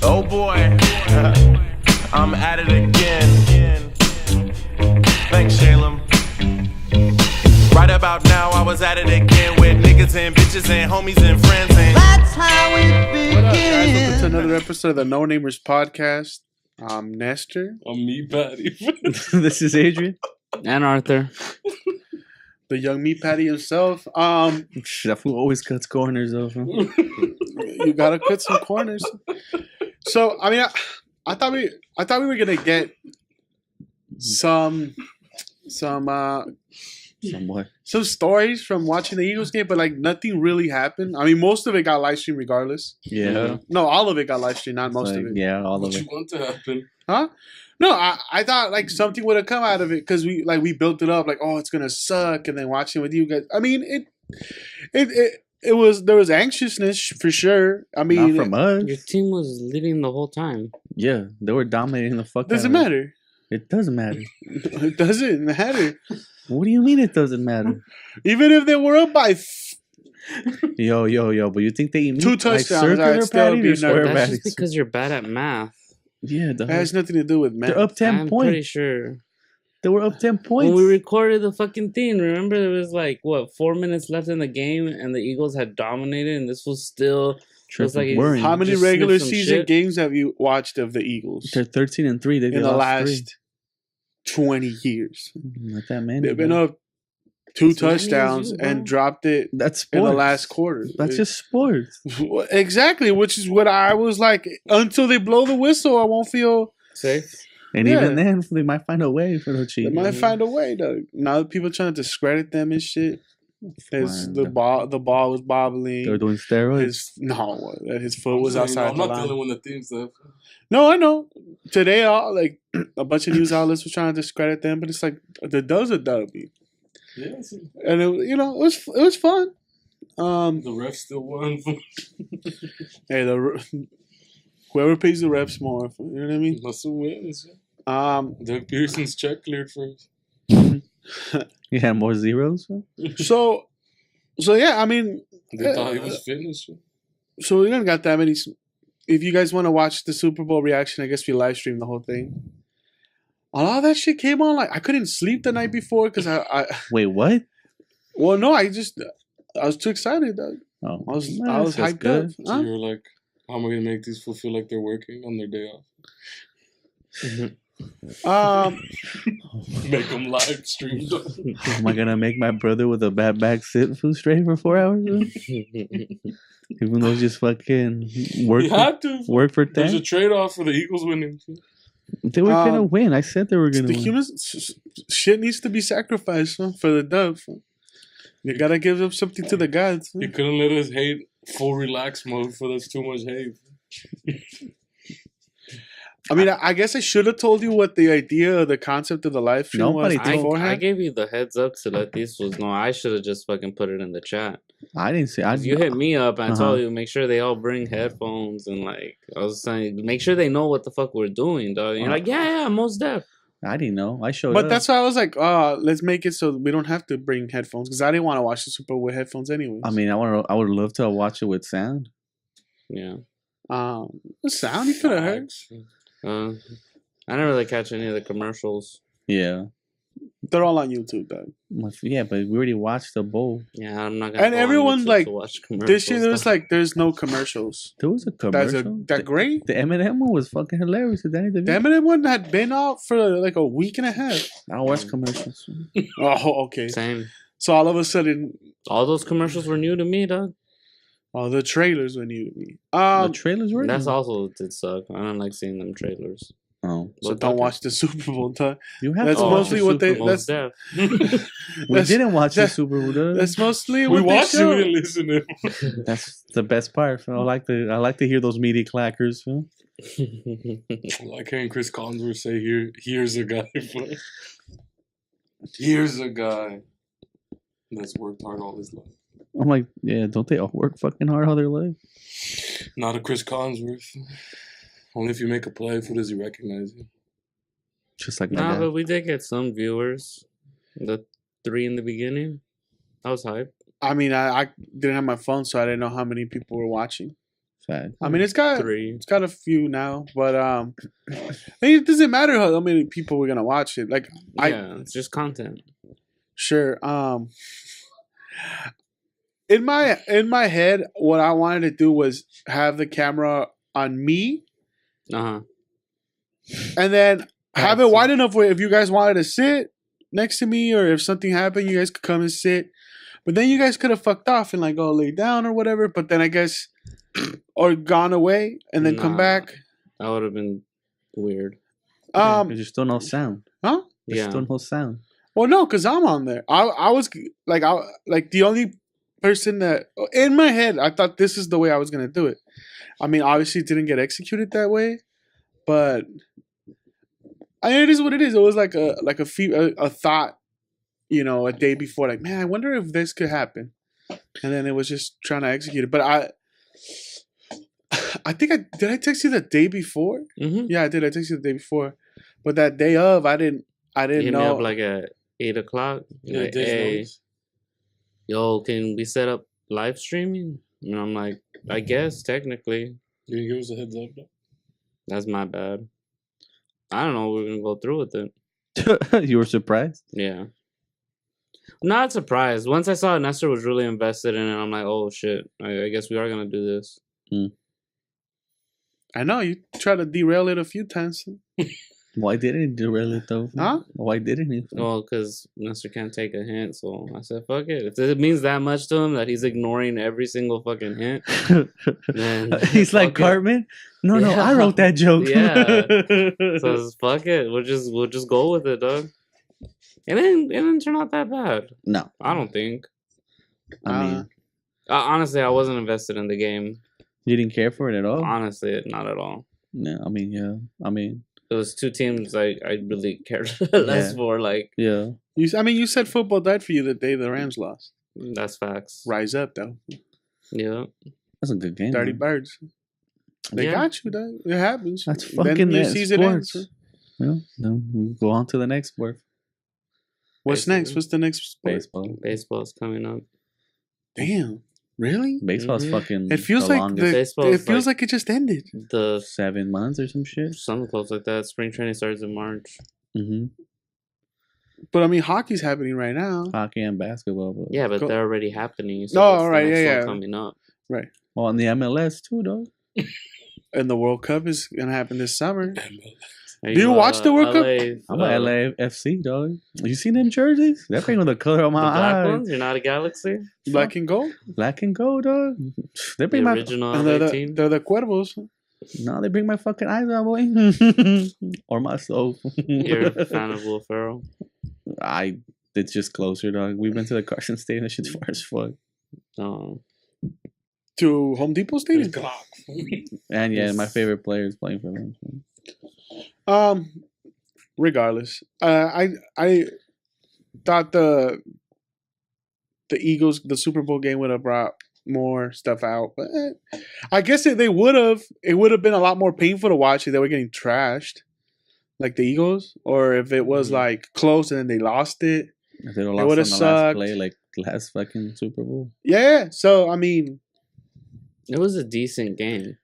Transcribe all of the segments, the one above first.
Oh boy, I'm at it again. Thanks, Shalem. Right about now, I was at it again with niggas and bitches and homies and friends. And that's how it begins. What up, guys? Welcome to another episode of the No Namers Podcast. I'm Nestor. I'm me, Patty. This is Adrian. And Arthur. The young meat patty himself. That fool always cuts corners off. Huh? You gotta cut some corners. So I mean, I thought we were gonna get some stories from watching the Eagles game, but like nothing really happened. I mean, most of it got live streamed regardless. Yeah. No, all of it got live streamed, not most of it. Yeah, all of What it. you want to happen? Huh? No, I thought like something would have come out of it because we built it up like, oh, it's gonna suck, and then watching with you guys. I mean, it was, there was anxiousness for sure. I mean, Not from us. Your team was leading the whole time. Yeah, they were dominating the fuck. doesn't out of matter. It doesn't matter. It doesn't matter. What do you mean it doesn't matter? Even if they were up by Yo! But you think they Two touchdowns, I'd still be square nervous. That's patties? just because you're bad at math. Yeah, it has nothing to do with they're math. up 10 I'm points. pretty sure. They were up 10 points. When we recorded the fucking thing, remember there was like, 4 minutes left in the game and the Eagles had dominated and this was still... Triple like worrying. How many Just regular sniff some season shit. games have you watched of the Eagles They're 13-3. They in the lost last 20 years? Not that many. They've been man. up 2 As many as touchdowns you, bro. and dropped it That's sports. in the last quarter. That's just sports. Exactly, which is what I was like. Until they blow the whistle, I won't feel Safe? And Yeah. even then, they might find a way for the they Chiefs. might find a way though. Now that people trying to discredit them and shit. The ball was bobbling. They were doing steroids. His foot was outside I'm the not line. dealing with the team stuff. No, I know. Today, like a bunch of news outlets were trying to discredit them, but it's like the dub's a W, Yes. and it was fun. The refs still won. Hey, whoever pays the refs more, you know what I mean. That's who wins. Doug Doug Pearson's check cleared first. You had more zeros? So yeah, I mean, They thought he was finished. so we don't got that many. If you guys want to watch the Super Bowl reaction, I guess we live stream the whole thing. A lot of that shit came on. Like I couldn't sleep the night before because I Wait, what? well, no, I was too excited. Dog. Oh, I was that's hyped good. up. So Huh? you were like, how am I going to make these people feel like they're working on their day off? Make them live stream. Am I gonna make my brother with a bad back sit food straight for 4 hours? Even though it's just fucking work. You have to. Work for There's 10. a trade-off for the Eagles winning. They were gonna win. I said they were gonna the win. humans shit needs to be sacrificed for the dub. You gotta give up something to the gods. You couldn't let us hate full relax mode for that's too much hate. I mean, I guess I should have told you what the idea of the concept of the live stream Nobody was told- beforehand. I gave you the heads up to let these was know. I should have just fucking put it in the chat. I didn't say. You hit me up and I Uh-huh. told you make sure they all bring headphones and like I was saying make sure they know what the fuck we're doing, dog. And you're like, yeah, most def. I didn't know. I showed But up. that's why I was like, let's make it so we don't have to bring headphones because I didn't want to watch the Super Bowl with headphones anyway. I mean, I would love to watch it with sound. Yeah. the sound you could have heard. I didn't really catch any of the commercials. Yeah. They're all on YouTube, though. Yeah, but we already watched the bowl. Yeah, I'm not gonna And go on everyone's YouTube like, to watch commercials, this year there's dog. like there's no commercials. There was a That's commercial. that great. The Eminem one was fucking hilarious. The Danny The DeVito. Eminem one had been out for like a week and a half. I don't watch commercials. Oh, okay. Same. So all of a sudden, All those commercials were new to me, dog. all the trailers were new to me. The trailers were. That's new. also did suck. I don't like seeing them trailers. Oh, So But don't fuck watch the Super Bowl. Dog. you have That's to watch mostly the what they- Super Bowl. Most that's- def. We that's- didn't watch the that- Super Bowl. Dog. That's mostly We what they watched it, show. we didn't listen to it. That's the best part. I like to hear those media clackers. Huh? Like hearing Chris Collinsworth say, here's a guy. Here's a guy that's worked hard all his life. I'm like, yeah, don't they all work fucking hard all their life? Not a Chris Collinsworth. Only if you make a play, who does he recognize you? Just like my Nah, dad. but we did get some viewers. The 3 in the beginning. I was hyped. I mean, I didn't have my phone, so I didn't know how many people were watching. Fact. I mean, it's Three. got a few now, but I mean, it doesn't matter how many people we're gonna watch it. Like, Yeah, it's just content. sure. In my head, what I wanted to do was have the camera on me, Uh-huh. and then have it wide enough where if you guys wanted to sit next to me, or if something happened, you guys could come and sit. But then you guys could have fucked off and like go lay down or whatever. But then I guess, or gone away and then come Nah. back. That would have been weird. There's still no sound. Huh? There's Yeah. still no sound. Well, no, because I'm on there. I was like, the only person that in my head I thought this is the way I was gonna do it. I mean, obviously, it didn't get executed that way, but I mean, it is what it is. It was like a thought, you know, a day before. Like, man, I wonder if this could happen, and then it was just trying to execute it. But I think did I text you the day before? Mm-hmm. Yeah, I did. I texted you the day before, but that day of, I didn't You hit me know. up like at 8 o'clock. Yeah, Like, days hey, notice. yo, can we set up live streaming? And I'm like, I guess technically. You didn't give us a heads up, though. That's my bad. I don't know. We're gonna go through with it. You were surprised? Yeah. Not surprised. Once I saw Nestor was really invested in it, I'm like, oh shit. I guess we are gonna do this. I know you tried to derail it a few times. Why didn't he derail it though? Huh? Why didn't he? Well, because Nestor can't take a hint, so I said, fuck it. If it means that much to him that he's ignoring every single fucking hint, then He's like fuck it. Cartman. No, I Yeah. wrote that joke. Yeah. So it's, fuck it. We'll just go with it, dog. It didn't turn out that bad. No, I don't think. I mean, Honestly, I wasn't invested in the game. you didn't care for it at all. Honestly, not at all. No, I mean, yeah, I mean, It was two teams I really cared less Yeah. for. Like, yeah. You said football died for you the day the Rams lost. that's facts. Rise up though, Yeah. That's a good game. Dirty man. Birds. They Yeah. got you, dog. It happens. That's Then fucking your it. season Sports. ends. Well, then we go on to the next sport. What's Basically. next? What's the next sport? Baseball. Baseball's coming up. Damn, really? Baseball's Mhm. fucking. It feels the like longest. Baseball it is feels like- like it just ended. The 7 months or some shit. something close like that. Spring training starts in March. Mm-hmm. But I mean, hockey's happening right now. Hockey and basketball. But, Yeah, but Go- they're already happening. No, what's the alright, next yeah, one yeah. coming up. well, and the MLS too, dog. And the World Cup is gonna happen this summer. Are Do you watch the World Cup? I'm a LAFC, dog. You seen them jerseys? They're bringing the color on The my black eye. ones? You're not a Galaxy? Black and gold. Black and gold, dog. They The bring my original And LA team? they're the Cuervos. no, they bring my fucking eyes out, boy, or my soul. You're a fan of Will Ferrell? It's just closer, dog. We've been to the Carson Stadium. That shit's far as fuck. Oh. To Home Depot It's Stadium. Glock. And yeah, Yes. my favorite player is playing for them. So. Regardless, I thought the Eagles, the Super Bowl game would have brought more stuff out, but I guess they would have. It would have been a lot more painful to watch if they were getting trashed, like the Eagles, or if it was Mhm. like close and then they lost it. If they'd have It lost on the would've last sucked. play, like last fucking Super Bowl. Yeah, so I mean, It was a decent game.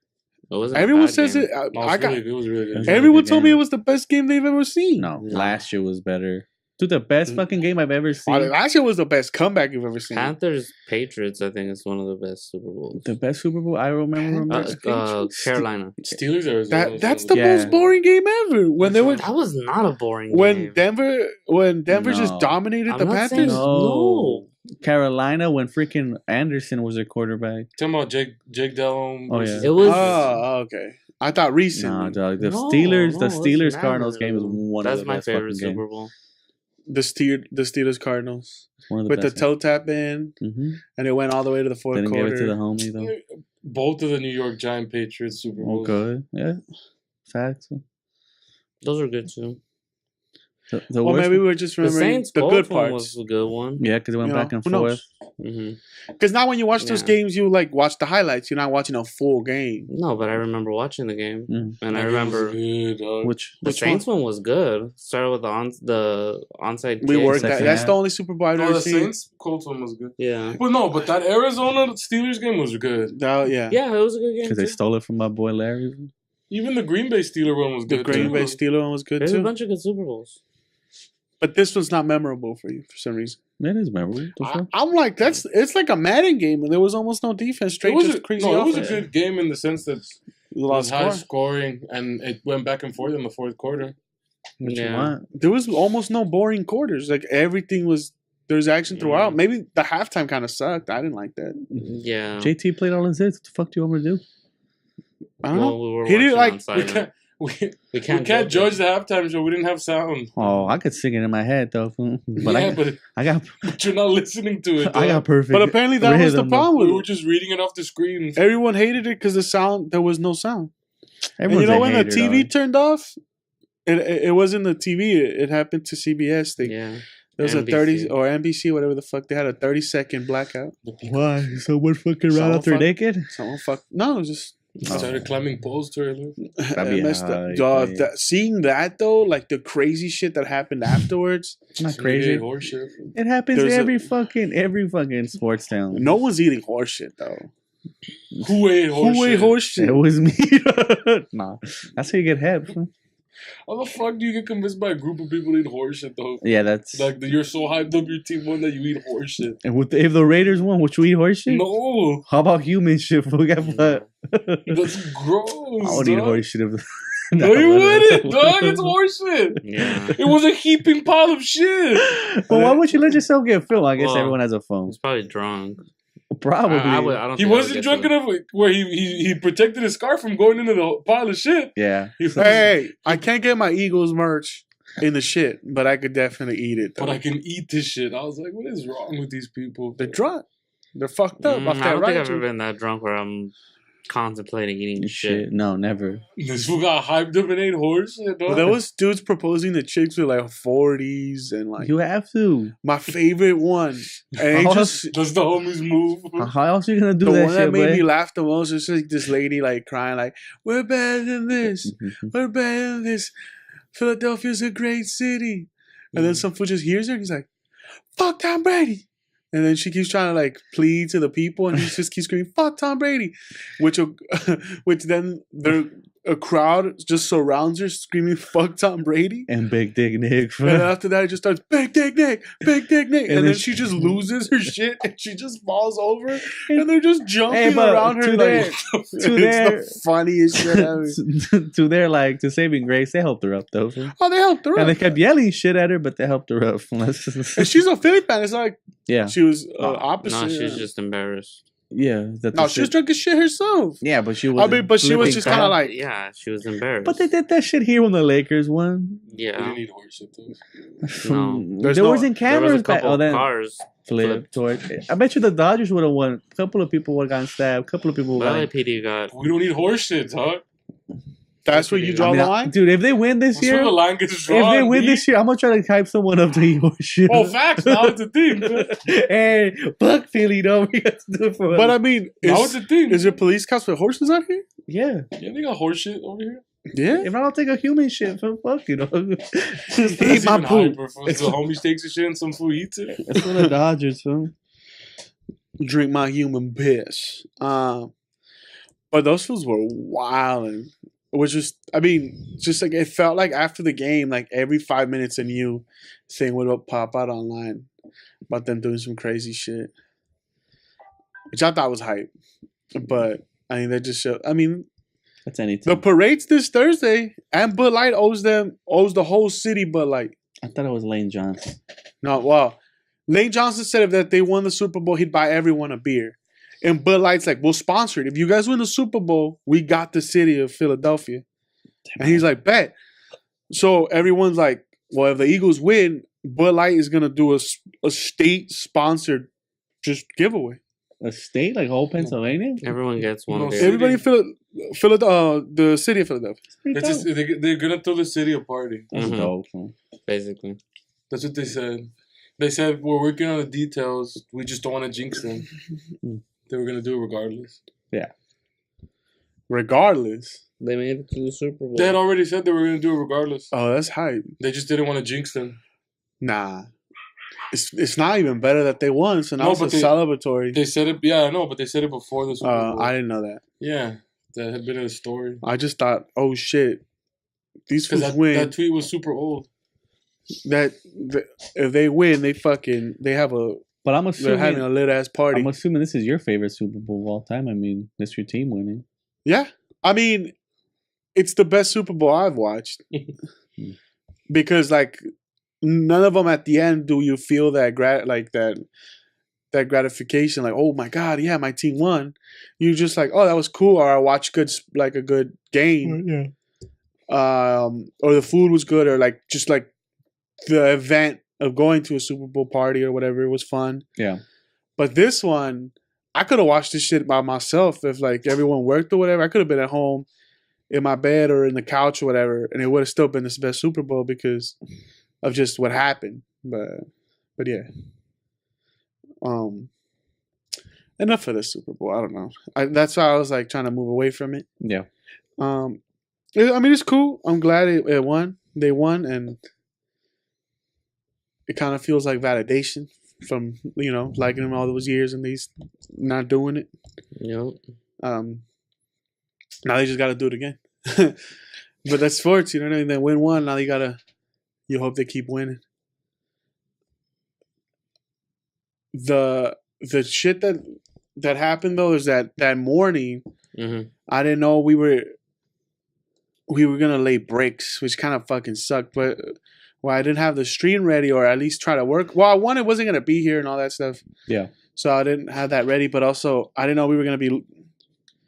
It wasn't a everyone bad says game. it. No, I got. it was really good. It was Everyone good told me game. it was the best game they've ever seen. No, No. last year was better. Dude, the best Mm. fucking game I've ever seen. Last year was the best comeback you've ever seen. Panthers Patriots, I think, is one of the best Super Bowls. The best Super Bowl I remember. Panthers. Carolina. Steelers, Arizona. That's the Yeah. most boring game ever. When they were That was not a boring when game. Denver just No. dominated I'm the not saying Panthers. no. Carolina when freaking Anderson was their quarterback. Talking about Jake Delhomme. Oh, versus- It was. Oh, okay. I thought recently. Nah, dog. The No, Steelers, no, the it's Steelers never. Cardinals game is one That's of the my best favorite fucking Super games. Bowl. the Steelers Cardinals One of the with the best toe tap in, Mm-hmm. and it went all the way to the fourth Didn't give quarter. it to the homie though. Both of the New York Giant Patriots Super Oh, Bowls. good. Yeah. Facts. Those are good too. The Or worst maybe we were just The remembering Saints the good Colts one was parts. a good one. Yeah, because it went You back know, and who forth. knows? hmm Because now when you watch those Yeah. games, you like watch the highlights. You're not watching a full game. No, but I remember watching the game, Mm. and I That game was remember good, dog. Which the Which Saints one was good. Started with the onside. We kick. worked that. Second That's half. the only Super Bowl I've No, ever the seen. Saints Colts one was good. Yeah, But that Arizona Steelers game was good. Yeah. yeah, it was a good game. because they Too. stole it from my boy Larry. Even the Green Bay Steeler one was The good. Green too. Bay Steeler one was good There's a too. bunch of good Super Bowls. But this was not memorable for you for some reason. That is memorable. The fuck? I'm like, it's like a Madden game, and there was almost no defense. Straight It was, just crazy it was a offense. good game in the sense that it A lot of was high score. scoring and it went back and forth in the fourth quarter. What you Yeah. want? There was almost no boring quarters. Like everything was. There's action throughout. Maybe the halftime kind of sucked. I didn't like that. Yeah, JT played all his hits. What the fuck do you want me to do? I don't know. we were He didn't, watching like- on We silent. can't, We we can't judge the halftime show. We didn't have sound. Oh, I could sing it in my head though. But yeah, I got but you're not listening to it. I got dog. perfect. But apparently that was the rhythm, though. problem We with were it. just reading it off the screen. Everyone hated it because there was no sound. And Everyone's you know a when the hater, TV dog. turned off, it wasn't the TV. It happened to CBS. Yeah, There was a NBC. 30 or NBC, whatever the fuck. They had a 30-second blackout. Why? Someone fucking ran Someone out there fuck- naked? Someone fuck. No, it was just Started climbing poles to it. That'd be messed up. high, Dog, yeah. seeing that though, like the crazy shit that happened afterwards. It's not crazy. Horseshit. It happens There's every fucking sports town. No one's eating horse shit though. Who ate horseshit? Who ate horse shit? It was me. Nah, that's how you get hep. How the fuck do you get convinced by a group of people to eat horseshit though? Yeah, that's. Like you're so hyped up your team won that you eat horseshit. And if the Raiders won, would you eat horse shit? No, How about human shit? We got what? that's gross. I would eat dog. horse shit. If, No, you wouldn't, dog. It's horseshit. yeah. It was a heaping pile of shit. But why would you let yourself get filled? I guess Well, everyone has a phone. He's probably drunk. Probably. I don't He think I would wasn't get drunk to- enough where he protected his scarf from going into the pile of shit. Yeah. He was- Hey, I can't get my Eagles merch in the shit, but I could definitely eat it. Though. But I can eat this shit. I was like, what is wrong with these people? They're drunk. They're fucked up. off I that don't think I've right. ever been that drunk where I'm contemplating eating shit. Shit. No, never. This fool got hyped up and ate horseshit, dog. There was dudes proposing to chicks with like 40s and like You have to. my favorite one. And How it just That's the homies move. How else are you gonna do the that one shit, that made me boy? laugh the most is like this lady like crying like we're better than this. We're better than this. Philadelphia's a great city. And then some fool just hears her and he's like, fuck Tom Brady. And then she keeps trying to like plead to the people and he just keeps screaming, fuck Tom Brady. Which then a crowd just surrounds her screaming, fuck Tom Brady. And Big Dick Nick. And then after that, it just starts, Big Dick Nick, Big Dick Nick. And, then then she just loses her shit and she just falls over. And they're just jumping but around her to like, their- it's their- the funniest shit ever. to their to saving grace, they helped her up though. Oh, they helped her And they up. kept yelling shit at her, but they helped her up. And she's a Philly fan. It's not like yeah, she was opposite. No, she's just embarrassed. yeah. That's No, she was drunk as shit herself. Yeah, but she was. I mean, but she was just kind of like, Yeah, she was embarrassed. But they did that shit here when the Lakers won. We yeah, didn't eat horseshit, though. No. There's there no- wasn't there was cameras a back. couple Oh, of then cars. flipped toward. I bet you the Dodgers would have won. A couple of people would have gotten stabbed. A couple of people would have. LAPD got. We don't eat horseshit, dog. that's where you draw the line? Dude, if they win this That's where year, the line gets if drawn. they win B. this year, I'm gonna try to hype someone up to eat horse shit. Oh, facts. Now it's a thing. Hey, fuck Philly, though. We got to do it for But us. I mean, Now it's a thing. is there police cops with horses out here? Yeah. Yeah, they got horseshit over here. Yeah. If I don't take a human shit, fuck you, dog. Just That's eat my even poop. hyper, fool. The homie takes a shit and some food eats it. That's for the Dodgers, fam. Drink my human piss. But those fools were wild. It was just, I mean, just like it felt like after the game, like every 5 minutes a new thing would pop out online about them doing some crazy shit, which I thought was hype. But I mean, they just showed. I mean, That's anything. the parade's this Thursday, and Bud Light owes the whole city Bud Light. I thought it was Lane Johnson. No, well, Lane Johnson said if that they won the Super Bowl, he'd buy everyone a beer. And Bud Light's like, we'll sponsor it. If you guys win the Super Bowl, we got the city of Philadelphia. And he's like, bet. So everyone's like, well, if the Eagles win, Bud Light is going to do a state-sponsored just giveaway. A state like whole Pennsylvania? Everyone gets one No, beer. City. Everybody in Philadelphia, the city of Philadelphia. It's just, they're gonna throw the city a party. That's Mhm. dope. Man. Basically. That's what they said. They said we're working on the details. We just don't want to jinx them. They were gonna do it regardless. Regardless. They made it to the Super Bowl. They had already said they were gonna do it regardless. Oh, that's hype. They just didn't want to jinx them. Nah. It's not even better that they won, so now No, it's but a they- celebratory. They said it. Yeah, I know, but they said it before the Super Bowl. I didn't know that. Yeah, that had been in a story. I just thought, oh shit, these Because fools that win. tweet was super old. That if they win, they have But I'm they're having assuming. a lit ass party. I'm assuming this is your favorite Super Bowl of all time. I mean, that's your team winning. Yeah, I mean, it's the best Super Bowl I've watched because like none of them at the end do you feel that that gratification, like, oh my god, yeah, my team won. You just like, oh, that was cool, or I watched a good game, or the food was good, or like just like the event of going to a Super Bowl party or whatever. It was fun. Yeah. But this one, I could have watched this shit by myself if like everyone worked or whatever. I could have been at home in my bed or in the couch or whatever, and it would have still been the best Super Bowl because of just what happened. But yeah. Enough of the Super Bowl. I don't know. That's why I was like trying to move away from it. Yeah. I mean, it's cool. I'm glad it won. They won, and it kind of feels like validation from liking them all those years and these not doing it. Yep. Now they just got to do it again. But that's sports, you know what I mean? They win one. Now you hope they keep winning. The shit that happened though is that morning Mm-hmm. I didn't know we were gonna lay bricks, which kind of fucking sucked. But I didn't have the stream ready, or at least try to work. Well, it wasn't gonna be here and all that stuff. Yeah. So I didn't have that ready. But also, I didn't know we were gonna be.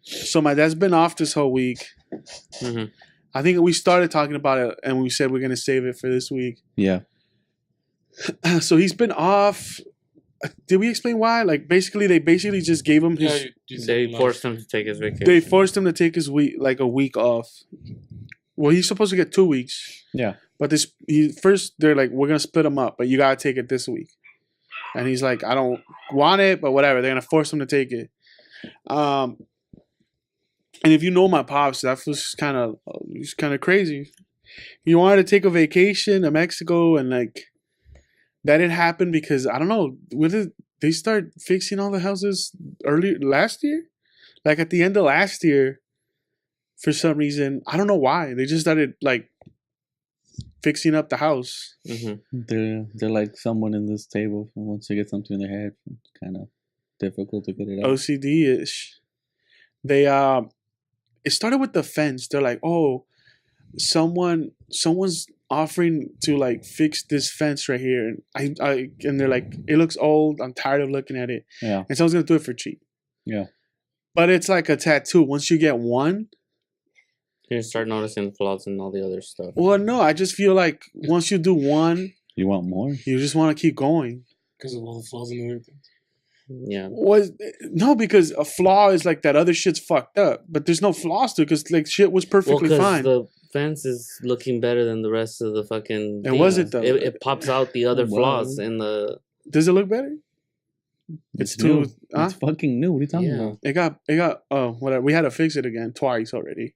So my dad's been off this whole week. Mm-hmm. I think we started talking about it, and we said we're gonna save it for this week. Yeah. So he's been off. Did we explain why? Like basically, they just gave him his. Yeah, you They forced him to take his vacation. They forced him to take his week, like a week off. Well, he's supposed to get 2 weeks. Yeah. But they're like, we're gonna split him up, but you gotta take it this week. And he's like, I don't want it, but whatever. They're gonna force him to take it. And if you know my pops, that was kind of crazy. He wanted to take a vacation to Mexico, and like that didn't happen because I don't know. Did they start fixing all the houses early last year? Like at the end of last year, for some reason, I don't know why. They just started like fixing up the house. Mm-hmm. They're like someone in this table once they get something in their head. It's kind of difficult to get it out. OCD ish. They it started with the fence. They're like, oh, someone's offering to like fix this fence right here, and and they're like, it looks old. I'm tired of looking at it. Yeah. And someone's gonna do it for cheap. Yeah. But it's like a tattoo. Once you get one, You start noticing the flaws and all the other stuff. well, no, I just feel like once you do one, You want more? you just want to keep going. because of all the flaws and everything. Yeah. No, because a flaw is like that other shit's fucked up, but there's no flaws to it because like shit was Well, perfectly because fine. the fence is looking better than the rest of the fucking. And was it, though? It pops out the other It flaws was. in the. Does it look better? It's too- new. huh? It's fucking new. What are you talking Yeah. about? It got oh whatever. We had to fix it again twice already.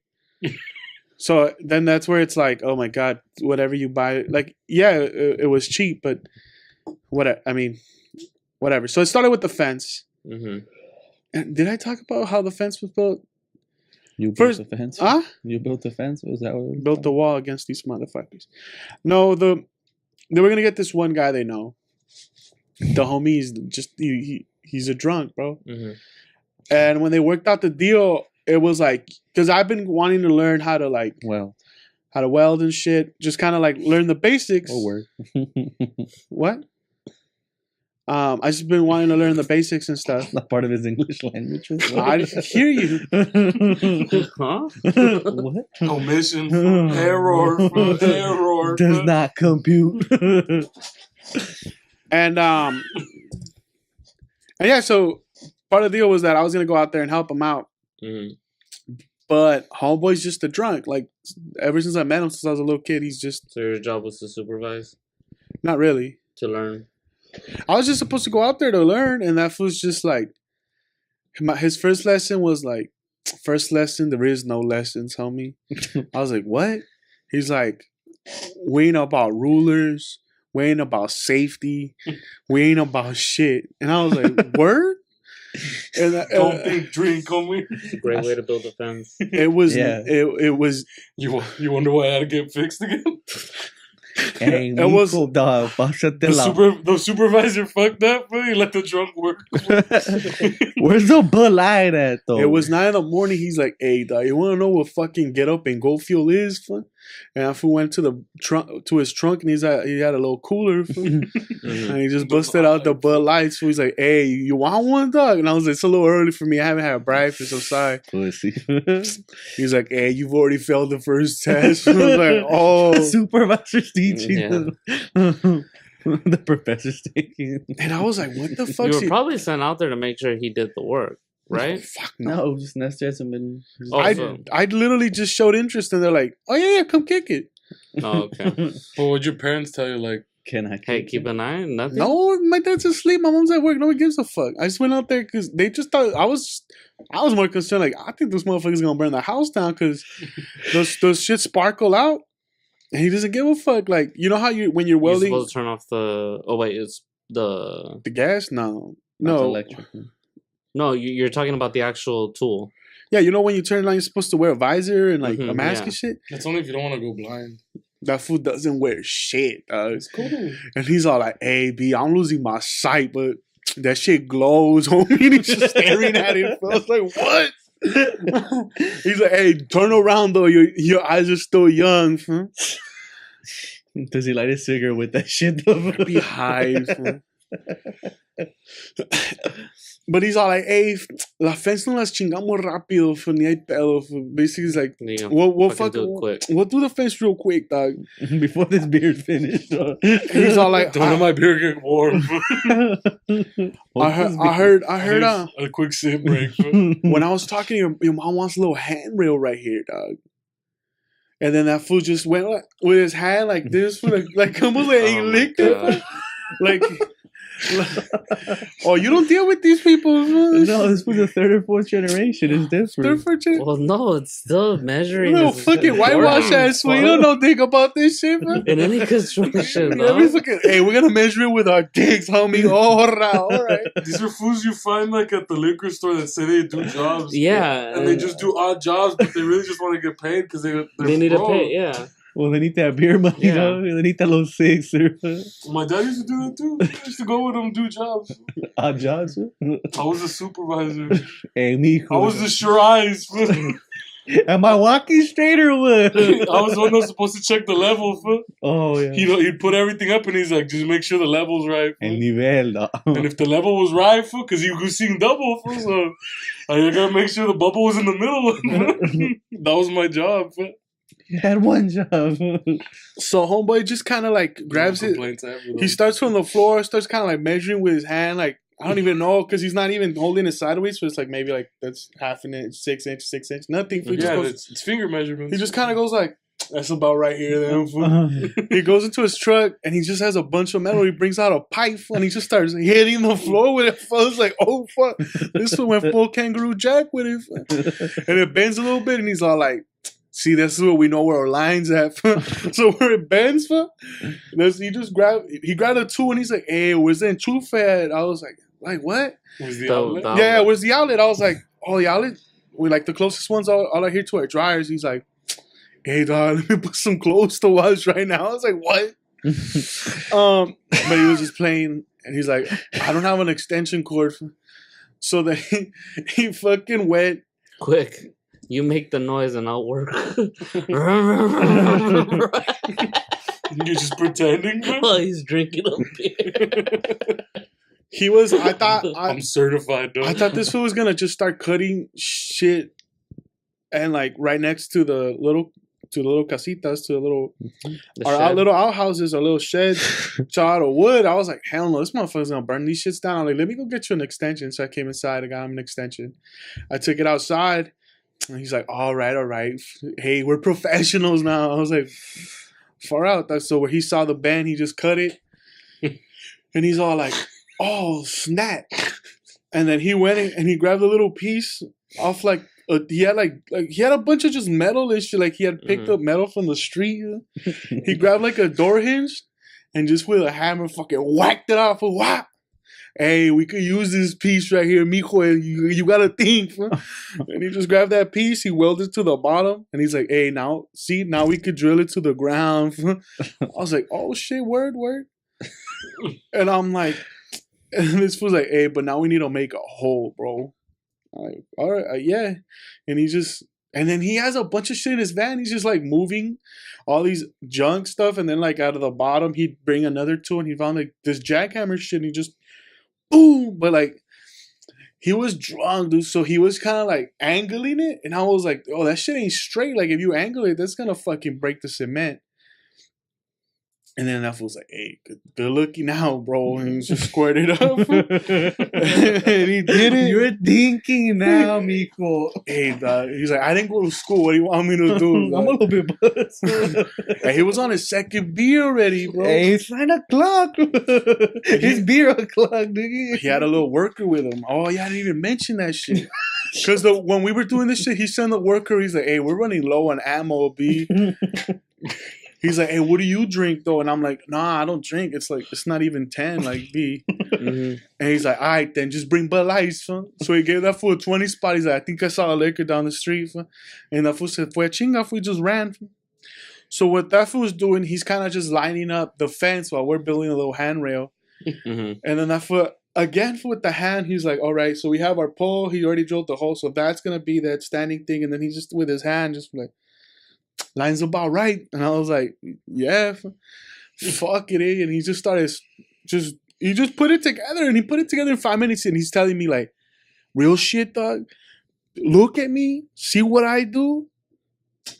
So then that's where it's like, oh my god, whatever you buy, like yeah, it was cheap, but whatever. I mean, whatever. So it started with the fence. Mm-hmm. And did I talk about how the fence was built? You built First- the fence? Huh? You built the fence? Was that what it was? Built the wall against these motherfuckers. No, they were gonna get this one guy they know. The homie's just he's a drunk, bro. Mm-hmm. And when they worked out the deal, it was like because I've been wanting to learn how to weld and shit, just kind of like learn the basics. Oh, word. What? I just been wanting to learn the basics and stuff. Not part of his English language. I hear you. Huh? What? Omission. Error. Error. Does not compute. And yeah, so part of the deal was that I was gonna go out there and help him out. Mm-hmm. But homeboy's just a drunk. Like ever since I met him, since I was a little kid, he's just So your job was to supervise, not really. to learn. I was just supposed to go out there to learn, and that was just like his first lesson was like, first lesson, there is no lessons, homie. I was like, what? He's like, we ain't about rulers, we ain't about safety, we ain't about shit. And I was like, word? And Don't think, drink, homie. Great way to build a fence. it was Yeah. it was You wonder why I had to get fixed again? Hey, It was- Nico, dog, pásatela. The supervisor fucked up, bro. He let the drunk work. Where's the Bud Light at, though? it was 9 a.m. He's like, hey, dog, you want to know what fucking get up and go fuel is? Fool? And I fool went to the trunk to his trunk, and he had a little cooler, fool. Mhm. And he just busted out the Bud Lights. So he's like, hey, you want one, dog? And I was like, it's a little early for me. I haven't had breakfast. I'm sorry. Pussy. He's like, hey, you've already failed the first test. I was like, oh. Supervisor's teaching. Yeah. The professor's taking. And I was like, what the You fuck? were probably sent out there to make sure he did the work, right? Fuck no. No, just Nestor hasn't been. Oh, I literally just showed interest, and they're like, oh, yeah, come kick it. Oh, okay. But would your parents tell you, like, Can I? Hey, keep an eye on nothing. No, my dad's asleep. My mom's at work. Nobody gives a fuck. I just went out there because they just thought I was more concerned. Like, I think this motherfucker's gonna burn the house down because those shit sparkle out, and he doesn't give a fuck. Like, you know how when you're You're welding supposed to turn off the. Oh wait, it's the. the gas? No, That's no. electric. No, you're talking about the actual tool. Yeah, you know when you turn it on, you're supposed to wear a visor and like a Mhm, mask yeah. and shit. that's only if you don't want to go blind. That fool doesn't wear shit, dog. It's cool. And he's all like, hey, B, I'm losing my sight, but that shit glows, homie. And he's just staring at it. I was like, what? He's like, hey, turn around, though. Your eyes are still young. Fool. Does he light a cigarette with that shit though? Be high. Fool. But he's all like, hey, la fence no las chingamos rápido, fool, ni hay pedo. Fool. Basically, he's like, Yeah, we'll fucking do it quick. We'll do the fence real quick, dog. Before this beer's finished. He's all like, Don't let my beer get warm. I heard, A quick sip break. Bro. when I was talking to your mom wants a little handrail right here, dog. And then that fool just went like, with his hand like this, fool, like almost like he Oh my licked it. God. Like, oh, you don't deal with these people. Fool. No, this was the third or fourth generation. It's They're different. for shit. Well, no, it's still measuring. Little is fucking whitewash important. ass fool. You don't know think about this shit, man. In any construction, Yeah, we no? fucking, hey, we're gonna measure it with our dicks, homie. All right. These are fools you find like at the liquor store that say they do jobs. Yeah, And they just do odd jobs, but they really just want to get paid because they're they need to broke. pay. Yeah, Well, they need that beer money, Yeah. though. They need that little six or My dad used to do that too. I used to go with him do jobs. odd jobs. I was a supervisor. Hey, mijo. I was the sure eyes. Am I walking straight or what? I was the one that was supposed to check the level. Fool. Oh, yeah. He'd put everything up and he's like, just make sure the level's right. Fool. El nivel, dog. And if the level was right, because he was seeing double, fool, so I gotta make sure the bubble was in the middle. That was my job. Fool. You had one job. So homeboy just kind of like grabs No it. complaints ever, though. He starts from the floor, starts kind of like measuring with his hand. Like, I don't even know because he's not even holding it sideways. So it's like maybe like that's half an inch, 6 inch, 6 inch, nothing. He just Yeah, goes, it's finger measurements. he just kind of goes like, that's about right here. Then fool." He goes into his truck and he just has a bunch of metal. He brings out a pipe and he just starts hitting the floor with it. I was like, oh fuck, this one went full kangaroo jack with it, and it bends a little bit. And he's all like, see, this is where we know where our line's at. So where it bends, he grabbed a tool and he's like, hey, where's the enchufe at? I was like what? Was the The- outlet? the- Yeah, where's the outlet? I was like, oh, the outlet? We like the closest ones all I hear to our dryers. He's like, hey, dog, let me put some clothes to wash right now. I was like, what? But he was just playing, and he's like, I don't have an extension cord. So then he fucking went. quick. You make the noise and I'll work. You're just pretending. Bro? While he's drinking a beer. He was. I thought. I'm certified, though. I thought this fool was gonna just start cutting shit, and like right next to the little casitas, to the little The our shed. little outhouses, our little sheds, shot of wood. I was like, hell no, this motherfucker's gonna burn these shits down. I'm like, let me go get you an extension. So I came inside, I got him an extension. I took it outside, And he's like, all right. Hey, we're professionals now. I was like, far out. So where he saw the band, he just cut it. And he's all like, oh, snap. And then he went and he grabbed a little piece off he had he had a bunch of just metal and shit. Like he had picked up metal from the street. He grabbed like a door hinge and just with a hammer fucking whacked it off. Whap. Hey, we could use this piece right here, mijo. You gotta think. And he just grabbed that piece, he welded it to the bottom, and he's like, hey, now we could drill it to the ground. I was like, oh shit, word. And I'm like, and this was like, hey, but now we need to make a hole, bro. I'm like, all right, yeah. And then he has a bunch of shit in his van. He's just like moving all these junk stuff, and then like out of the bottom, he'd bring another tool, and he found like this jackhammer shit, and he just boom. But like he was drunk, dude, so he was kind of like angling it, and I was like, oh, that shit ain't straight. Like if you angle it, that's gonna fucking break the cement. And then that fool's like, hey, good looking now, bro. And he just squared it up. And he did it. You're thinking now, mijo. Hey, dog. He's like, I didn't go to school. What do you want me to do? I'm a little bit buzzed. And he was on his second beer already, bro. Hey, it's 9 o'clock. It's beer o'clock, nigga. He had a little worker with him. Oh, yeah, I didn't even mention that shit. Because when we were doing this shit, he sent the worker. He's like, hey, we're running low on ammo, B. He's like, hey, what do you drink, though? And I'm like, nah, I don't drink. It's like, it's not even 10, like, B. And he's like, all right, then, just bring Bud Light, son. So he gave that fool a 20 spot. He's like, I think I saw a liquor down the street, son. And that fool said, fue chinga, we just ran. So what that fool's doing, he's kind of just lining up the fence while we're building a little handrail. And then that fool, again, with the hand, he's like, all right, so we have our pole. He already drilled the hole, so that's going to be that standing thing. And then he just, with his hand, just like, line's about right. And I was like, yeah, fuck it, eh? And he just started, he just put it together, and he put it together in 5 minutes, and he's telling me like, real shit, dog, look at me, see what I do.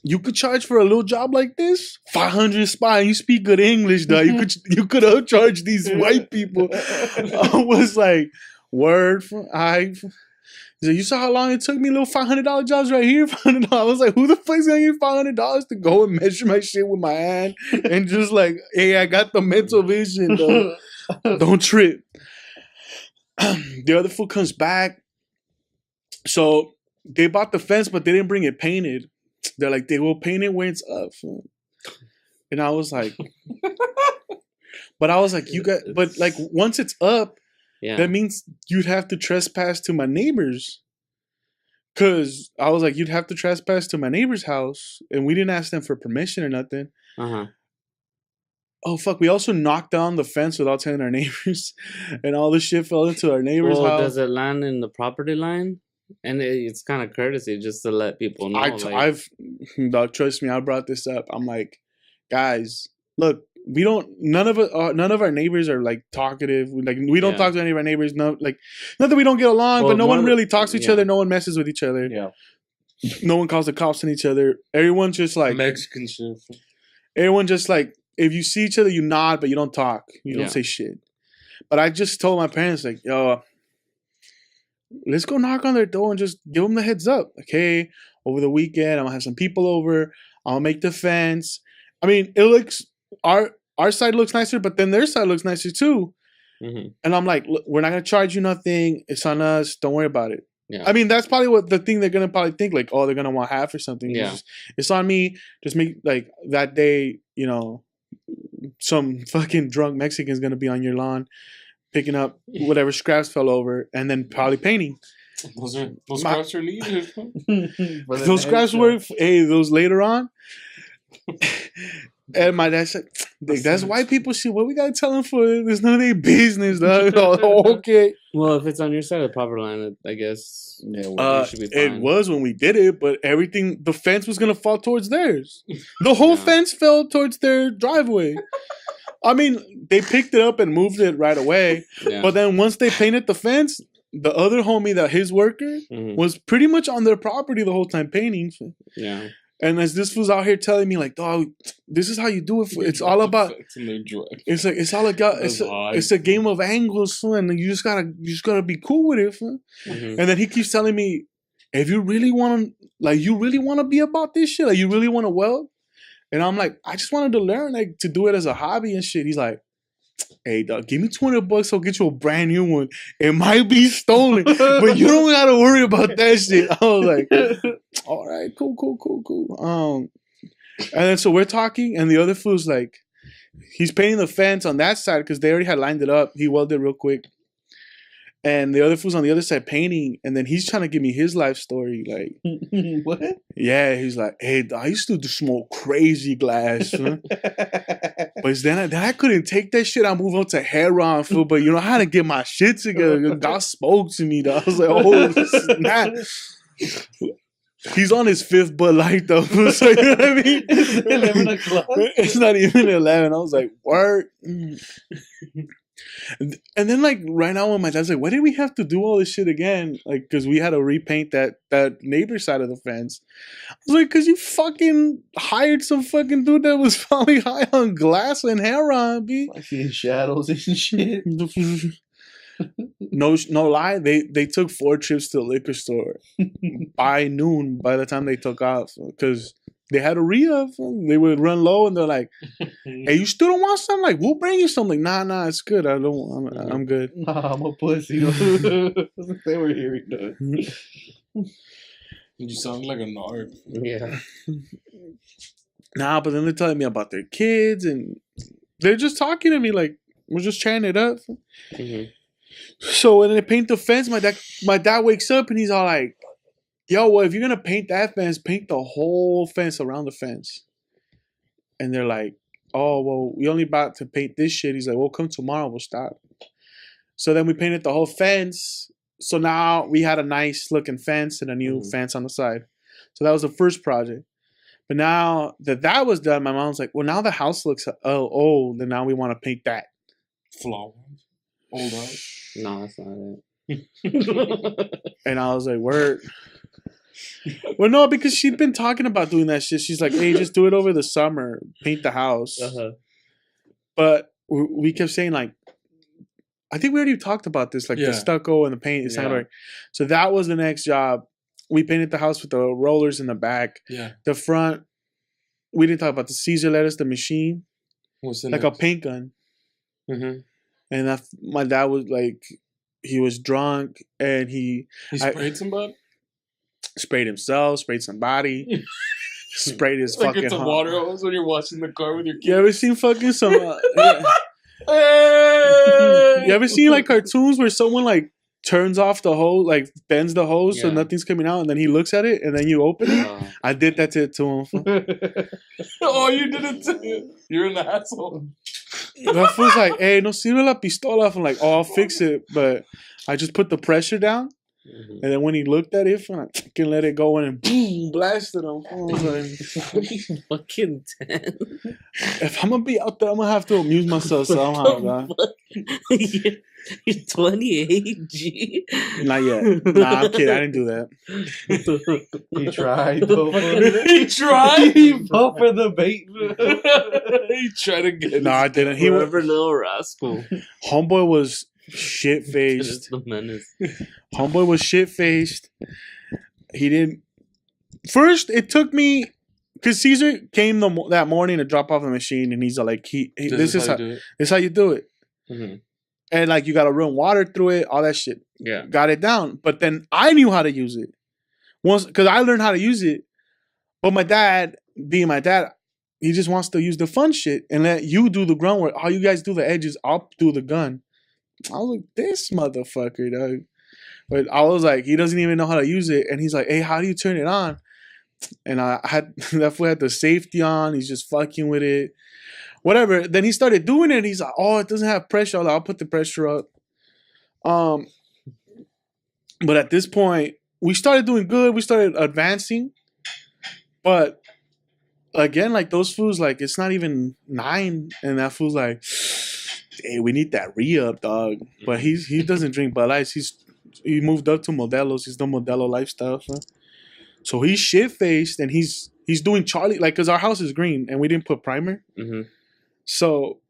You could charge for a little job like this, 500 spot. You speak good English, dog. You could upcharge these white people. I was like, word, he's like, you saw how long it took me? Little $500 jobs right here. $500. I was like, who the fuck's gonna give $500 to go and measure my shit with my hand and just like, hey, I got the mental vision, though. Don't trip. The other fool comes back. So they bought the fence, but they didn't bring it painted. They're like, they will paint it when it's up. And I was like, but like once it's up, that means you'd have to trespass to my neighbors. Cause I was like, you'd have to trespass to my neighbor's house, and we didn't ask them for permission or nothing. Oh fuck! We also knocked down the fence without telling our neighbors, and all the shit fell into our neighbor's house. Does it land in the property line? And it's kind of courtesy just to let people know. Dog, trust me, I brought this up. I'm like, guys, look. None of our neighbors are like talkative. We don't talk to any of our neighbors. No, like, not that we don't get along, but no one really talks to each other. No one messes with each other. Yeah. No one calls the cops on each other. Everyone's just like Mexican shit. Everyone just like, if you see each other, you nod, but you don't talk. You don't say shit. But I just told my parents, like, yo, let's go knock on their door and just give them the heads up. Like, hey, over the weekend, I'm gonna have some people over. I'll make the fence. I mean, it looks. Our side looks nicer, but then their side looks nicer too. And I'm like, look, we're not gonna charge you nothing. It's on us. Don't worry about it. I mean, that's probably what the thing they're gonna probably think, like, oh, they're gonna want half or something. It's on me. Just make like that day, you know, some fucking drunk Mexican's gonna be on your lawn picking up whatever scraps fell over and then probably painting. Those scraps are needed. Those scraps were those later on. And my dad said, that's white people shit. What we gotta tell them for? There's none of their business, dog. Okay. Well, if it's on your side of the property line, I guess it should be fine. It was when we did it, but the fence was gonna fall towards theirs. The whole fence fell towards their driveway. I mean, they picked it up and moved it right away. But then once they painted the fence, the other homie, his worker, was pretty much on their property the whole time painting. Yeah. And as this was out here telling me, like, dog, this is how you do it. It's all about. It's like it's a game of angles, and you just gotta be cool with it. And then he keeps telling me, if you really want to, like, you really want to be about this shit, like, you really want to weld. And I'm like, I just wanted to learn, like, to do it as a hobby and shit. He's like, hey, dog, give me $20. I'll get you a brand new one. It might be stolen, but you don't gotta worry about that shit. I was like, all right, cool. And then so we're talking, and the other fool's like, he's painting the fence on that side because they already had lined it up. He welded real quick. And the other fool's on the other side painting, and then he's trying to give me his life story. Like, What? yeah, he's like, hey, I used to smoke crazy glass. Huh? But then I couldn't take that shit. I moved on to heroin, fool. But you know, I had to get my shit together. God spoke to me, though. I was like, oh, snap. He's on his 5th Bud Light, though. So, you know what I mean? It's 11 o'clock. It's not even 11. I was like, word. And then, like, right now when my dad's like, why did we have to do all this shit again? Like, because we had to repaint that neighbor side of the fence. I was like, because you fucking hired some fucking dude that was probably high on glass and heroin, B. I see shadows and shit. No lie, they took 4 trips to the liquor store by noon by the time they took off because they had a re-up. They would run low and they're like, hey, you still don't want something? Like, we'll bring you something. Nah, it's good. I'm good. Nah, I'm a pussy. They were hearing that. You sound like a narc. Yeah. Nah, but then they're telling me about their kids and they're just talking to me like, we're just chatting it up. Mhm. So when they paint the fence, my dad wakes up and he's all like, yo, well, if you're gonna paint that fence, paint the whole fence around the fence. And they're like, oh, well, we only about to paint this shit. He's like, well, come tomorrow, we'll stop. So then we painted the whole fence. So now we had a nice looking fence and a new fence on the side. So that was the first project. But now that was done, my mom's like, well, now the house looks old, and now we want to paint that. Flowers. Old out. No, that's not it. And I was like, word. Well, no, because she'd been talking about doing that shit. She's like, hey, just do it over the summer. Paint the house. Uh-huh. But we kept saying, like, I think we already talked about this, like the stucco and the paint. It's not right. So that was the next job. We painted the house with the rollers in the back. Yeah. The front, we didn't talk about the Caesar lettuce, the machine. What's the like next? a paint gun. Mm-hmm. And my dad was like, he was drunk and he sprayed somebody? Sprayed himself, sprayed somebody, sprayed his like fucking it's a water hose when you're washing the car with your kids. You ever seen fucking some... You ever seen like cartoons where someone like turns off the hose, like bends the hose so nothing's coming out, and then he looks at it and then you open it? I did that to him. Oh, you did it to him. You're an asshole. That fool's like, hey, no sirve la pistola. I'm like, oh, I'll fix it. But I just put the pressure down. And then when he looked at it, I can let it go in and boom, blasted him. I was like, fucking 10. If I'm going to be out there, I'm going to have to amuse myself somehow, man. You're 28, G. Not yet. Nah, I'm kidding. I didn't do that. He tried. Though, he tried. He fell for the bait. He tried to get. No, I didn't. He Forever little rascal. Homeboy was shit-faced. The menace. Homeboy was shit-faced. He didn't... First, it took me... Because Caesar came that morning to drop off the machine, and he's like, this is how you do it. Mm-hmm. And like, you got to run water through it, all that shit. Yeah. Got it down. But then I knew how to use it. Because I learned how to use it. But my dad, being my dad, he just wants to use the fun shit and let you do the grunt work. All you guys do the edges, I'll do the gun. I was like, this motherfucker, dog. But I was like, he doesn't even know how to use it. And he's like, hey, how do you turn it on? And I had that fool had the safety on. He's just fucking with it. Whatever. Then he started doing it. And he's like, oh, it doesn't have pressure. I'll put the pressure up. But at this point, we started doing good. We started advancing. But again, like those fools, like it's not even 9. And that fool's like, hey, we need that re-up, dog. But he doesn't drink Bud Lights. He moved up to Modelo's. He's done Modelo lifestyle. So he's shit-faced and he's doing Charlie, like, because our house is green and we didn't put primer. Mm-hmm. So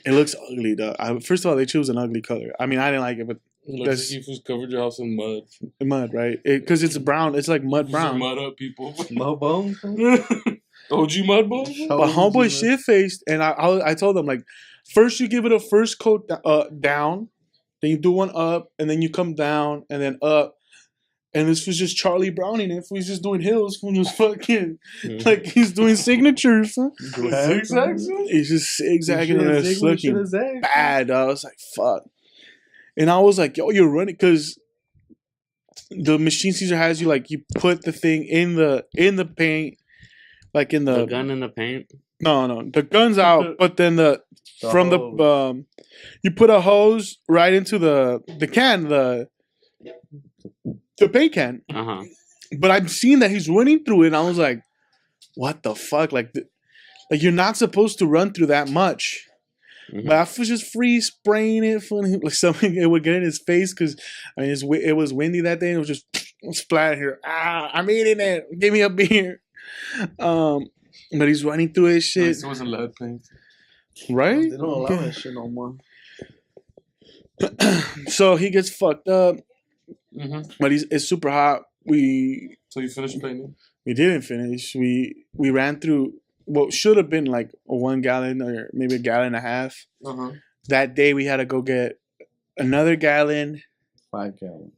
it looks ugly, dog. First of all, they chose an ugly color. I mean, I didn't like it, but Looks That's- like you fools covered your house in mud. mud, right? Because it's brown. It's like mud These are brown. mud up people. Mo bone. OG mud ball. But homeboy shit faced, and I told them like, first you give it a first coat down, then you do one up, and then you come down and then up. And this was just Charlie Browning. If we just doing hills, who was fucking like he's doing signatures. Huh? Zigzags? He's just zigzagging and it's looking bad. I was like, fuck. And I was like, yo, you're running because the machine Caesar has you like you put the thing in the paint, like in The gun in the paint. no, the gun's out, but then from the you put a hose right into the can, the paint can. Uh-huh. But I've seen that he's running through it, and I was like, what the fuck? Like you're not supposed to run through that much. Mhm. But I was just free spraying it for him, like something it would get in his face because I mean it was windy that day and it was just splat here. I'm eating it. Give me a beer. But he's running through his shit, It wasn't lead paint. right? They don't allow that shit no more. So he gets fucked up, Mm-hmm. but it's super hot. We So you finished painting? didn't finish. We ran through what should have been like a 1 gallon or maybe a gallon and a half. Uh-huh. That day we had to go get another gallon. 5 gallon.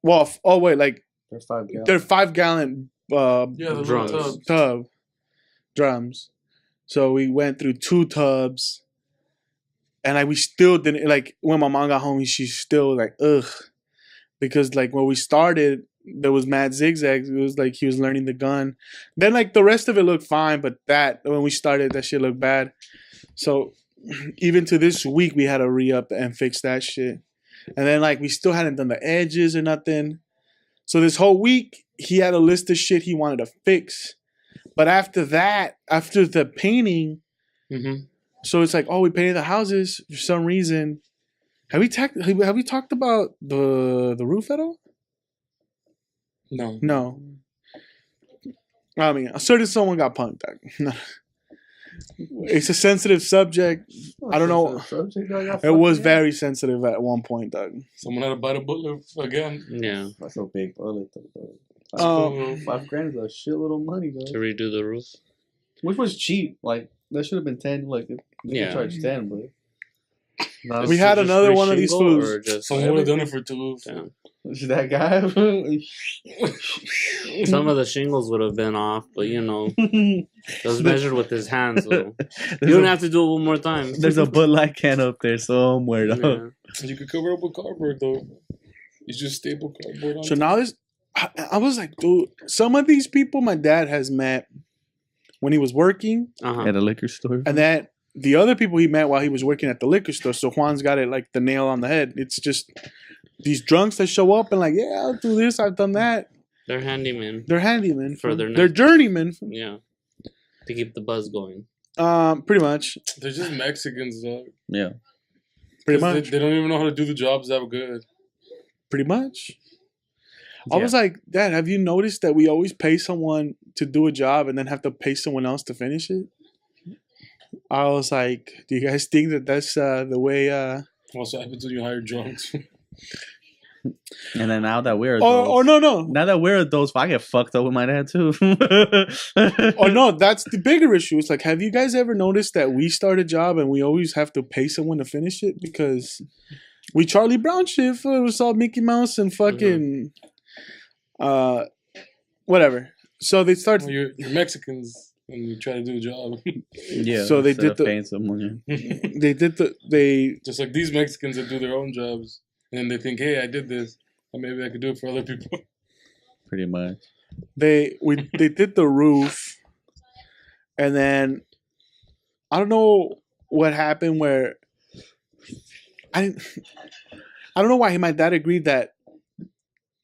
Well, like They're 5 gallon. they're 5 gallon Yeah, the Drums. little tubs. tub drums. So we went through 2 tubs, and we still didn't like when my mom got home. She's still like ugh, because like when we started, there was mad zigzags. It was like he was learning the gun. Then like the rest of it looked fine, but that when we started, that shit looked bad. So even to this week, we had to re-up and fix that shit. And then like we still hadn't done the edges or nothing. So this whole week, he had a list of shit he wanted to fix. But after that, after the painting, Mm-hmm. so it's like, oh, we painted the houses for some reason. Have we talked about the roof at all? No. No. I mean, certain someone got punked. Dog. It's a sensitive subject. I don't know. It was very sensitive at one point, Doug. Someone had to bite a bullet again. Yeah. That's a big bullet, though. Oh. 5 grand is a shitload of money, To though. redo the roof. Which was cheap. Like, that should have been 10. Like, Yeah. charge 10, but. Nah, We had Just another free one of these shingle fools. or just Someone would have done it for 2. Damn. that guy. Some of the shingles would have been off, but you know, it was measured with his hands. So you don't have to do it one more time. There's a Bud Light can up there somewhere, though. Yeah. You could cover up with cardboard, though. You just staple cardboard on So now I was like, dude, some of these people my dad has met when he was working, Uh-huh. At a liquor store. and then the other people he met while he was working at the liquor store. So Juan's got it like the nail on the head. It's just these drunks that show up and like, yeah, I'll do this, I've done that. They're handyman. They're handymen. For their They're next- journeymen. Yeah. To keep the buzz going. Pretty much. They're just Mexicans, though. Yeah. Pretty 'Cause much. They don't even know how to do the jobs that good. Pretty much. I was like, Dad, have you noticed that we always pay someone to do a job and then have to pay someone else to finish it? I was like, do you guys think that that's the way? Also happens when you hire drunks. And then now that we're adults. Oh no. Now that we're adults, I get fucked up with my dad, too. Oh no, that's the bigger issue. It's like, have you guys ever noticed that we start a job and we always have to pay someone to finish it because we Charlie Brown shit? It was all Mickey Mouse and fucking, whatever. So they start. Well, you're Mexicans and you try to do a job. Yeah. So they instead did of the- paying someone. They Just like these Mexicans that do their own jobs. And then they think, hey, I did this. And maybe I could do it for other people. Pretty much. they did the roof, and then I don't know what happened where I don't know why my dad agreed that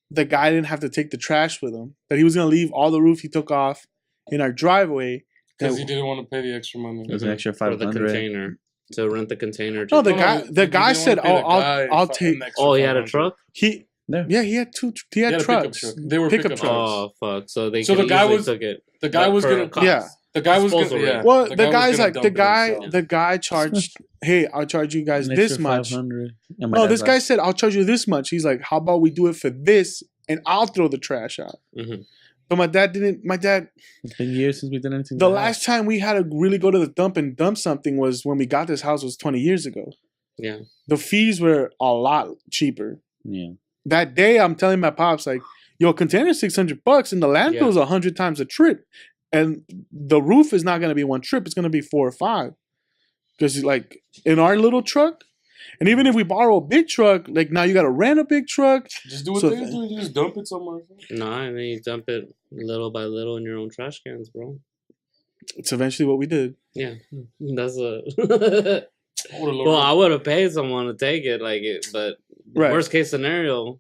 the guy didn't have to take the trash with him, that he was gonna leave all the roof he took off in our driveway. Because he didn't want to pay the extra money. It was an extra For the 500. container. To rent the container. No, the No, guy he the guy didn't said, wanna pay "Oh, the guy I'll an take." extra Oh, he had a 500. truck? He Yeah. he had He had a pickup trucks. truck. They were Pickup pickup trucks. Oh, fuck. So they So could the guy easily was- took it. The guy But was for going a to cost. Yeah. The guy was Disposal gonna, rate. yeah. Well, the the guy was guy's gonna like dump the it guy. himself. The guy charged. Hey, I'll charge you guys An this extra much. 500. And my No, dad's this like, guy said I'll charge you this much. He's like, how about we do it for this, and I'll throw the trash out. Mhm. But my dad didn't. My dad. it's been years since we did anything. The like last time we had to really go to the dump and dump something was when we got this house. Was 20 years ago. Yeah. The fees were a lot cheaper. that. Yeah. That day, I'm telling my pops like, "Yo, container $600, and the landfill's 100 times a trip, and the roof is not gonna be one trip. It's gonna be 4 or 5, because like in our little truck, and even if we borrow a big truck, like now you gotta rent a big truck. Just do what So- they do. You just dump it somewhere. No, and then you dump it little by little in your own trash cans, bro. It's eventually what we did. Yeah, that's a. I would've Well, I loaded- would have paid someone to take it, like it, but Right. worst case scenario,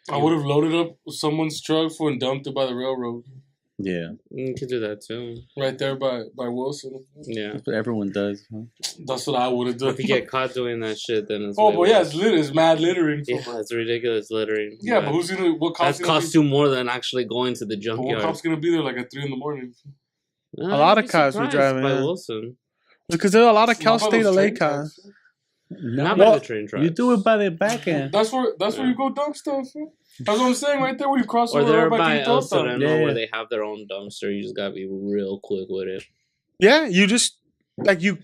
I would have loaded up someone's truck for and dumped it by the railroad, Yeah. you could do that too. right there by Wilson. Yeah. That's what everyone does. Huh? That's what I would have done. If you get caught doing that shit, then it's Oh, way but yeah, worse. it's mad littering. Yeah, it's ridiculous littering. Yeah, but who's gonna? What cop's that gonna costs be? you more than actually going to the But what junkyard. cop's gonna be there like at 3 a.m? Nah, A lot you'd of be cops were surprised driving, by yeah. Wilson. Because there are a lot of Cal Not by State those LA train cars. tracks. Not Well, by the train tracks. You do it by the back end. That's where you go dump stuff. Huh? That's what I'm saying right there. Where you cross Or over they're right by by El King Tosa. Sereno Yeah. where they have their own dumpster. You just gotta be real quick with it. Yeah, you just like you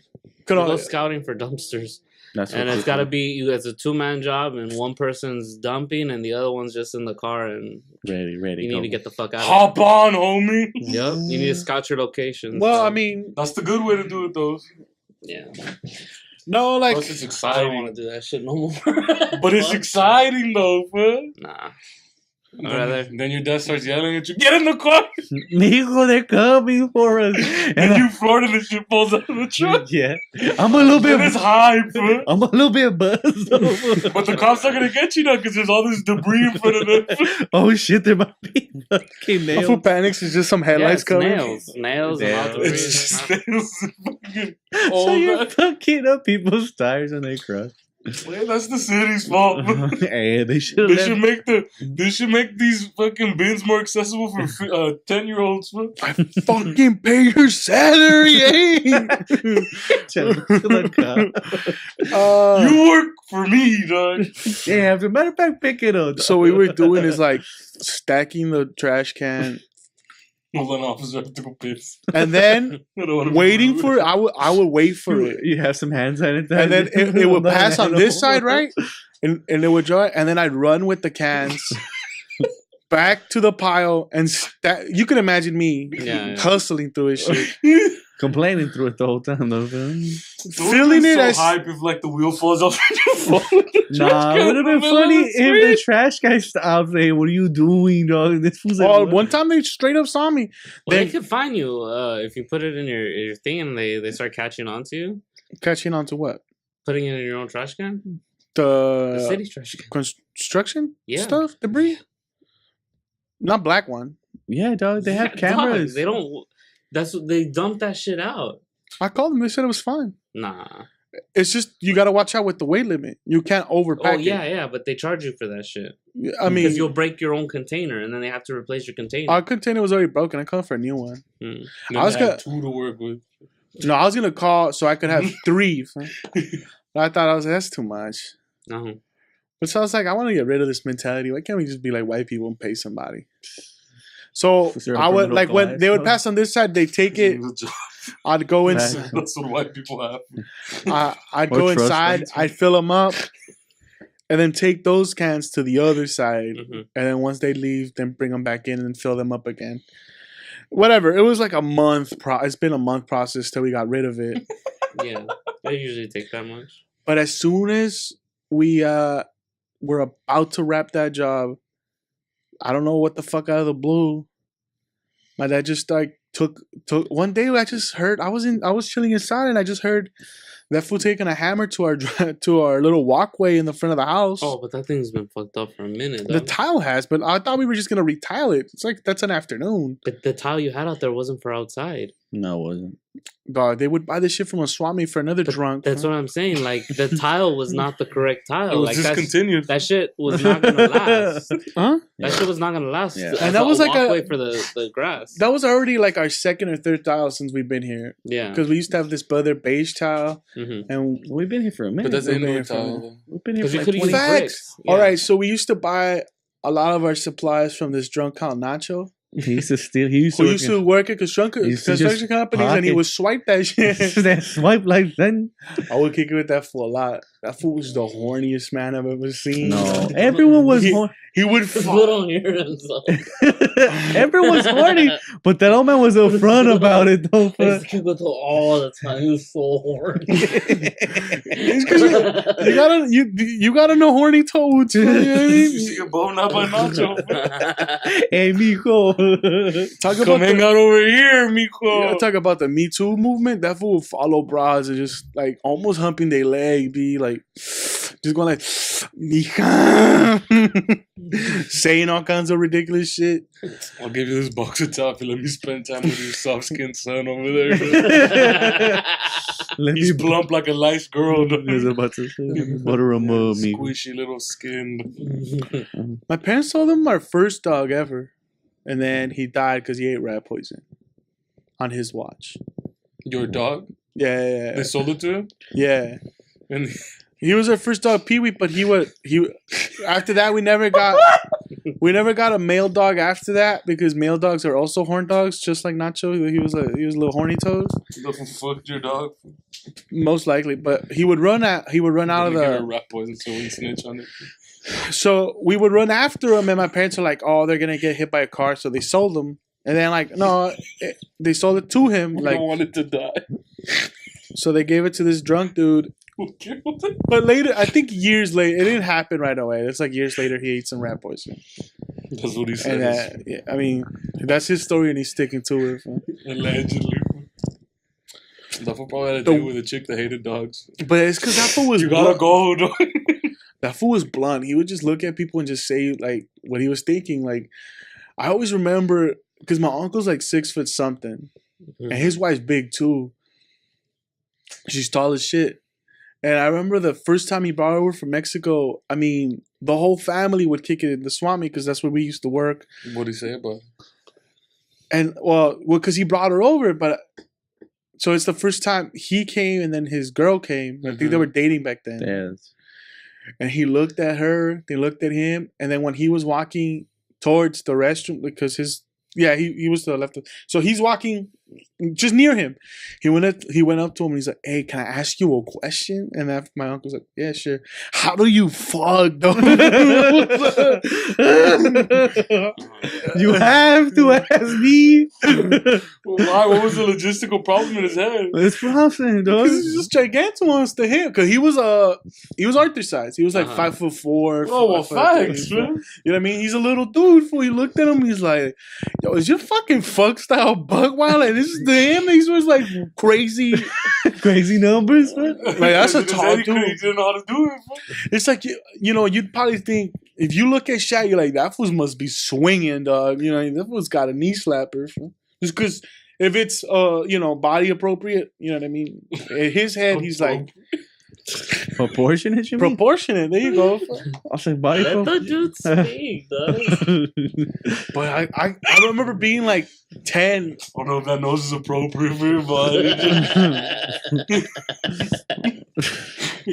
could You all go scouting for dumpsters, That's and what it's gotta be you. It's a 2-man job, and one person's dumping, and the other one's just in the car, and ready. you Go. need to get the fuck out. Hop on, homie. Yep, you need to scout your location. Well, so- I mean, That's the good way to do it, though. yeah, no, like Plus, it's I don't exciting. want to do that shit no more. But it's Fuck. exciting, though, man. Nah, I'd rather. Then your dad starts yelling at you, get in the car! Mijo, they're coming for us. And you Florida and the shit falls out of the truck. Yeah. I'm a little And it's bit. hype, man. I'm a little bit buzzed. But the cops are gonna get you now because there's all this debris in front of them. Oh shit! There might be fucking the fool nails. panics is just some Yeah, headlights it's covering. nails, and Yeah. all debris. It's It's just not- fucking So all you're that. fucking up people's tires and they crush. Man, that's the city's fault. Man. Hey, they should They have should left. make these fucking bins more accessible for 10-year-olds. Man. I fucking pay your salary, eh? Tell them to the cop. You work for me, dog. Yeah, as a matter of fact, pick it up. So what we were doing is like stacking the trash can Hold on, officer, I have to go piss. and then I don't wanna be waiting rude. for it. I would wait for it, You have some hand sanitizer. and then it would pass on this side, right? right? And it would dry, and then I'd run with the cans back to the pile and you can imagine me Yeah. hustling through his shit, Complaining through it the whole time, though. Fam. feeling it so as hype if like the wheel falls off and you fall. Nah, it would have been funny if the trash guy stopped saying, "What are you doing, dog?" This fool's like, Oh, "What?" one time they straight up saw me. Well, they They could find you if you put it in your thing, and they start catching on to you, catching on to what? putting it in your own trash can. The The city trash can. construction Yeah. stuff, debris. Not black one. Yeah, dog. They have Dog, cameras. they don't. That's what they dump that shit out. I called them. They said it was fine. Nah. It's just you got to watch out with the weight limit. You can't overpack Oh yeah, but they charge you for that shit. it. I Because mean, you'll break your own container, and then they have to replace your container. our container was already broken. I called for a new one. Mm. I was gonna- two to work with. No, I was gonna call so I could have 3. But I thought that's too much. No. But so I was like, I want to get rid of this mentality. Why can't we just be like white people and pay somebody? So Is there a I would criminal like when class, they would huh? pass on this side, they take it. I'd go Right. inside. That's what white people have. I'd Or go trust inside. funds. I'd fill them up, and then take those cans to the other side. Mhm. And then once they leave, then bring them back in and fill them up again. Whatever. It was like a month. It's been a month process till we got rid of it. Yeah. They usually take that much. But as soon as we were about to wrap that job, I don't know what the fuck out of the blue, my dad just like took one day. I just heard I was chilling inside and I just heard that fool taking a hammer to our little walkway in the front of the house. Oh, but that thing's been fucked up for a minute. The Though. tile has, but I thought we were just gonna retile it. It's like that's an afternoon. But the tile you had out there wasn't for outside. No, it wasn't. Dog, they would buy this shit from a swap meet for another drunk. That's what I'm saying. Like the tile was not the correct It tile. was Like discontinued. that shit was not gonna last. Huh? That shit was not gonna last. Yeah. As And that was like a- walkway for the grass. That was already like our second or third tile since we've been here. Yeah. Because we used to have this other beige tile, Mm-hmm. and We've been here for a minute. But that's We've been indoor here for a tile. minute. We've been here Because for you like could use 20 Facts. bricks. Yeah. All right, so we used to buy a lot of our supplies from this drunk called Nacho, He used to steal. He used to. who work used to work at He used to construction just companies, and he pocket- would swipe that shit. that swipe like then. I would kick it with that fool a lot. That fool was the horniest man I've ever seen. No, everyone was. He- Horny. He would People don't hear himself. Everyone's horny, but that old man was upfront about it though. I used to kick with him all the time. He was so horny. It's 'cause you gotta know horny toads. You know what I You mean? see your bone up by Nacho. Hey, mijo. Talk Come about hang the, out over here, you mijo. gotta talk about the Me Too movement. That fool would follow bras and just like almost humping their leg, be like just going like mija, saying all kinds of ridiculous shit. I'll give you this box of top and let me spend time with your soft skinned son over there. Let He's me plump like a nice girl. I was about to say, butter him up, me. Squishy little skin. My parents told him our first dog ever, and then he died because he ate rat poison on his watch. Your dog? Yeah, They sold it to him? yeah. And He was our first dog, Pee Wee, but he after that we never got a male dog after that because male dogs are also horn dogs, just like Nacho. He was a little horny toad, the fucked your dog. most likely. But he would run out of Give her the. rat poison so we snitch on it. So we would run after him, and my parents were like, "Oh, they're gonna get hit by a car," so they sold him. And then they sold it to him, We like don't want it to die. so they gave it to this drunk dude. Who killed it? But later, I think years later, it didn't happen right away. It's like years later he ate some rat poison. That's what he And says. yeah, I mean, that's his story, and he's sticking to it. Allegedly. That fool probably had a date with a chick that hated dogs. But it's because that fool was You gotta blunt. go, dog. That fool was blunt. He would just look at people and just say like what he was thinking. Like I always remember because my uncle's like 6 foot something, and his wife's big too. She's tall as shit. And I remember the first time he brought her over from Mexico. I mean, the whole family would kick it in the swap meet because that's where we used to work. What'd he say about it? And well, because he brought her over, but so it's the first time he came and then his girl came. I think they were dating back then. Yes. And he looked at her, they looked at him, and then when he was walking towards the restroom, because he was to the left. So he's walking just near him. He went up to him and he's like, "Hey, can I ask you a question?" And after my uncle's like, "Yeah, sure. How do you fuck, though?" You have to ask me. Why? What was the logistical problem in his head? It's processing, dog. Because he's just gigantuans to him. Because he was Arthur size. He was like 5'4". Oh, well, 5'3". facts, man. You know what I mean? He's a little dude. Fool. He looked at him. He's like, "Yo, is your fucking fuck style buck wild? Like this is to him. He was like crazy. Crazy numbers, man. Like that's a In his tall head, he dude. didn't know how to do it. Man. It's like you know, you'd probably think if you look at Shaq, you're like, that fool must be swinging, dog. You know, that fool's got a knee slapper. Fool. Just because if it's body appropriate, you know what I mean. In his head, he's like Proportionate, you mean? proportionate. There you go. Fool. I said body Let the proportion. dude speak, dog. But I remember being like 10. I don't know if that nose is appropriate for your body.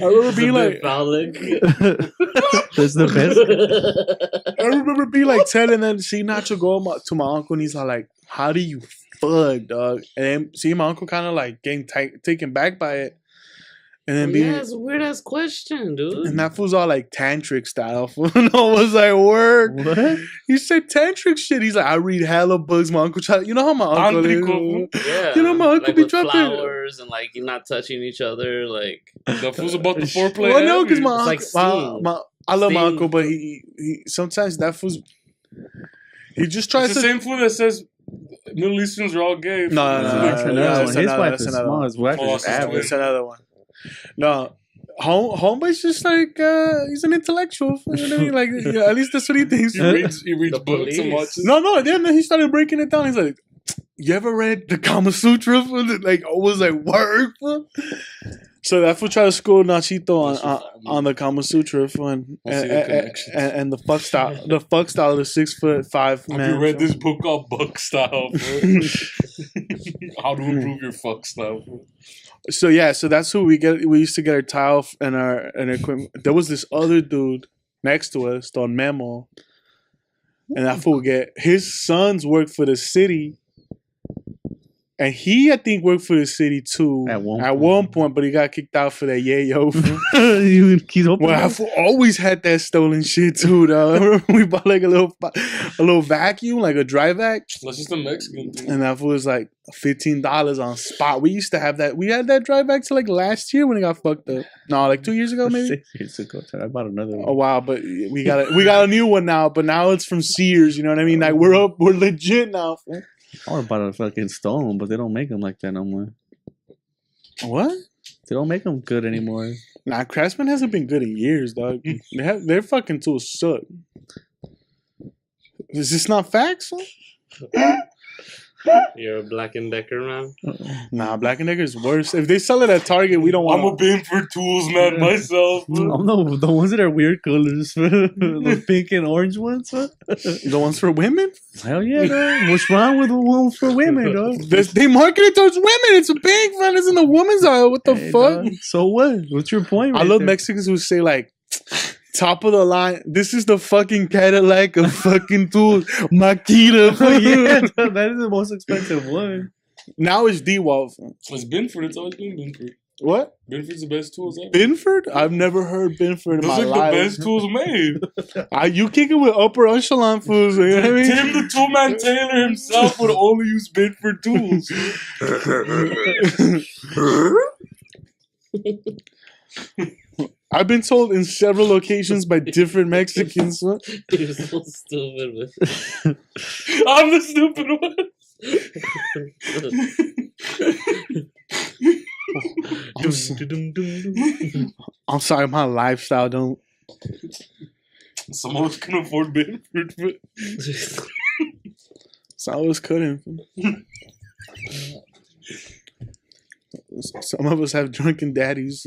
I remember being like, phallic. That's the best. I remember being like 10 and then see Nacho go to my uncle and he's like, "How do you fuck, dog?" And then see my uncle kind of like getting taken back by it. And then being, Yeah, it's a weird ass question, dude. and that fool's all like tantric style. Fool. And I was like, "Word." What? He said tantric shit. He's like, "I read hella books." My uncle tried. You know how my uncle Tantrico. is. Yeah, You know, my uncle like be with dropping- flowers and like you're not touching each other, like That fool's about the foreplay. Well, no, because my It's uncle, like I love my Steam. uncle, but he sometimes that fool's. He just tries It's the to. same fool that says Middle Easterns are all gay. No, That's no, another that's one. His another- wife that's is another small. one. His wife Oh, is that's average. That's another one. No, homeboy's just like he's an intellectual. You know what I mean? Like at least that's what he thinks. He reads The books and police. watches. No. Then he started breaking it down. He's like, you ever read the Kama Sutra? Like, I was like, word, fool. So that fool tried to school Nachito on the Kama Sutra, fool, and the fuck style of the 6'5" man. Have you read this book called Buck Style? How to improve your fuck style? So yeah, so that's who we get. We used to get our tile and our equipment. There was this other dude next to us, Don Memo, and that fool get his sons work for the city. And he, I think, worked for the city too At one point, but he got kicked out for that yayo. He's open. Well, I always had that stolen shit too, though. I remember we bought like a little vacuum, like a dry vac, That's just a Mexican thing. and that fool was like $15 on spot. We used to have that. We had that dry vac till like last year when it got fucked up. No, like 2 years ago, maybe. 6 years ago. I bought another A one. while, but we got a new one now. But now it's from Sears. You know what I mean? Like we're legit now. Fool. I would have bought a fucking stolen, but they don't make them like that no more. What? They don't make them good anymore. Nah, Craftsman hasn't been good in years, dog. Their fucking tools suck. Is this not facts? Huh? You're a Black & Decker man. Nah, Black & Decker is worse. If they sell it at Target, we don't want. I'm a Binford Tools man myself. I'm the ones that are weird colors. Those pink and orange ones. The ones for women. Hell yeah, dog. What's wrong with the ones for women, dog? They market it towards women. It's a big fan. It's in the woman's aisle. What the Hey, fuck? dog. So what? What's your point? I right love there? Mexicans who say like, top of the line. This is the fucking Cadillac of fucking tools. Makita. Yeah, dog, that is the most expensive one. Now it's D-Wall. It's Binford. It's always been Binford. What? Binford's the best tools ever. Binford? I've never heard Binford in Those my are the life. best tools made. You kick it with upper echelon fools. You know what I mean? Tim the Toolman Taylor himself would only use Binford tools. I've been told in several locations by different Mexicans. You're so stupid, man. I'm the stupid one. I'm sorry, my lifestyle don't. Some of us can afford Binford, but So I always couldn't. Some of us have drunken daddies.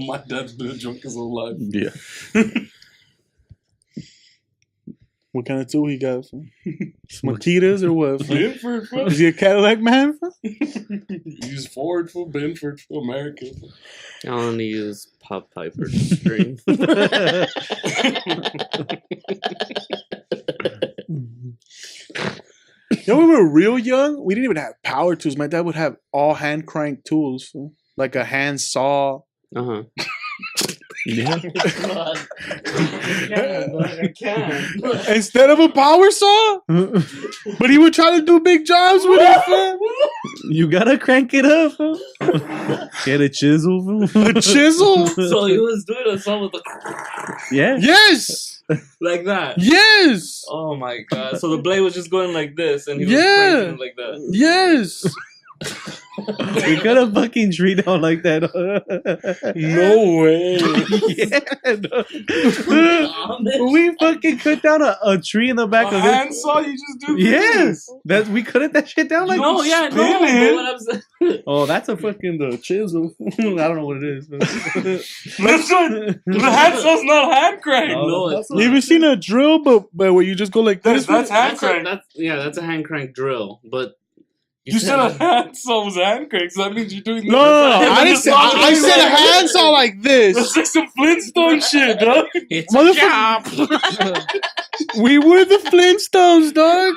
my dad's been a drunk his whole life. Yeah. What kind of tool he got? Makitas or what? Binford, bro. Is he a Cadillac man? Use Ford for Binford for America. I only use Pop Piper string. You know, when we were real young, we didn't even have power tools. My dad would have all hand crank tools, like a hand saw. Uh-huh. Yeah. I can. Instead of a power saw, but he would try to do big jobs with it. Fam. You gotta crank it up. Get a chisel. A chisel. So he was doing a song with the Yeah. Yes. like that. Yes. Oh my god! So the blade was just going like this, and he was Yeah. cranking it like that. Yes. You cut a fucking tree down like that. No way. Yeah. We fucking cut down a tree in the back A of hand it. saw, you just do Yes. We cut that shit down like No, yeah, no. spin But it. what I'm saying, Oh, that's a fucking the chisel. I don't know what it is. Listen, the hand saw's not hand crank. no, it's You ever seen a drill, but where you just go like this? That's hand crank. that's a hand crank drill. But You said a hand saw was hand crank, so that means you're doing No. I didn't say. I said a hand saw like That's this. like some Flintstone shit, dog. it's Motherfucker. We were the Flintstones, dog.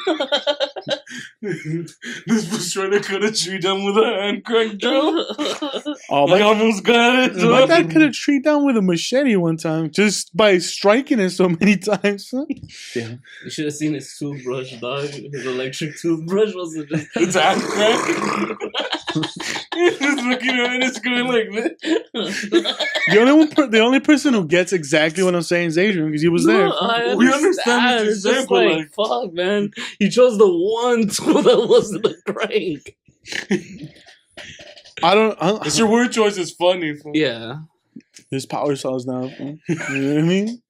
This was trying to cut a tree down with a hand crank drill. Oh I my! almost got it. My dog. dad cut a tree down with a machete one time just by striking it so many times. You should have seen his toothbrush, dog. His electric toothbrush was just. It's hand crank. He's just looking at it and it's going like this. The only person who gets exactly what I'm saying is Adrian because he was there. No, I We understand what you're It's saying, just but like, fuck, man. You chose the one tool that wasn't the crank. I don't. It's your word choice is funny. Yeah. His power saws now. You know what I mean?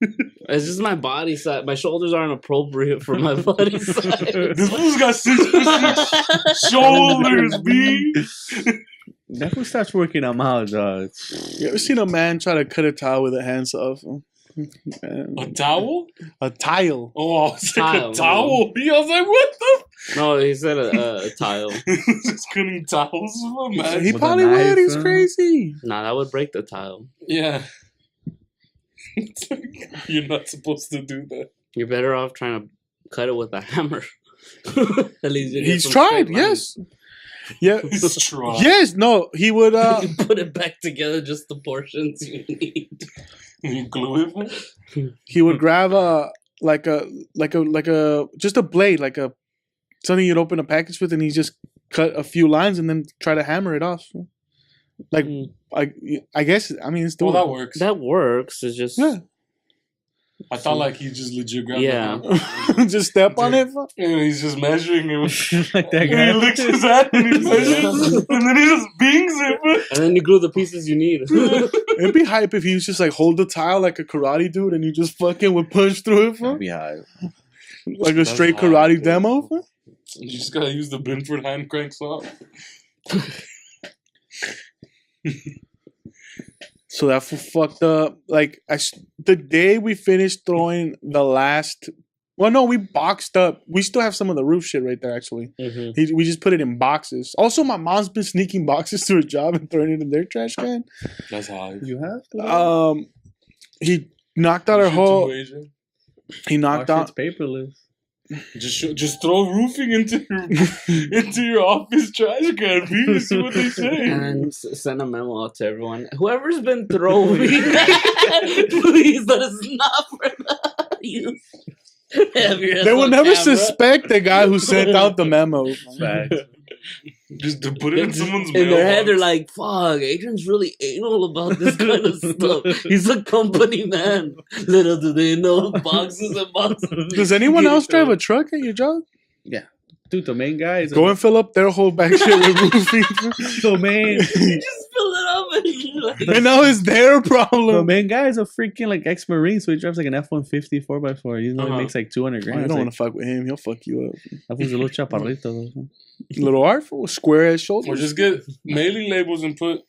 It's just my body size. My shoulders aren't appropriate for my body size. This fool's got 6 shoulders, B. That fool starts working out my dog. You ever seen a man try to cut a tile with a handsaw? A towel? A tile. Oh, I was like, Tile, a towel. I was like, what the? No, he said a tile. Just cutting towels, man. He With a probably would. knife, He's huh? crazy. Nah, that would break the tile. Yeah. It's like, you're not supposed to do that. You're better off trying to cut it with a hammer. At least you get He's some tried. straight lines. Yes. Yeah. He's trying. Yes. No. He would. You put it back together, just the portions you need. You glue it? He would grab like a just a blade, like a something you'd open a package with, and he just cut a few lines and then try to hammer it off. Like Mm. I guess it's Well, doable. that works. That works. It's just Yeah. I thought like he just legit grabbed Yeah. it. Just step on it. And he's just measuring it. Like that And guy. he licks his hand and he measures. And then he just bings it. and then you glue the pieces you need. It'd be hype if he was just like hold the tile like a karate dude, and you just fucking would punch through it, That'd be high. like a That's straight hard, karate dude. demo. You just gotta use the Binford hand crank saw. So that fucked up. Like the day we finished throwing the last. Well, no, we boxed up. We still have some of the roof shit right there. Actually, Mhm. we just put it in boxes. Also, my mom's been sneaking boxes to her job and throwing it in their trash can. That's high. You have to. He knocked out her whole. He knocked Our out. shit's paperless. Just throw roofing into your office trash can. B. See what they say. And send a memo out to everyone. Whoever's been throwing, please let us not for use. They will never suspect the guy who sent out the memo. Facts. Just to put it in someone's In their head, they're mailbox. like, "Fuck, Adrian's really anal about this kind of stuff. He's a company man." Little do they know, boxes and boxes. Does anyone Get else it drive a going. truck at your job? Dude, the main guy is Go and fill up their whole back shit with roofing. the main. Just fill it up and you're like, And now it's their The problem. main guy is a freaking like ex-marine, so he drives like an F-150 4x4. You know, Uh-huh. he makes like 200 Oh, grand. you It's don't like, want to fuck with him. He'll fuck you up. that was a little chaparrito. Though. Little artful, square ass shoulders. Or just get mailing labels and put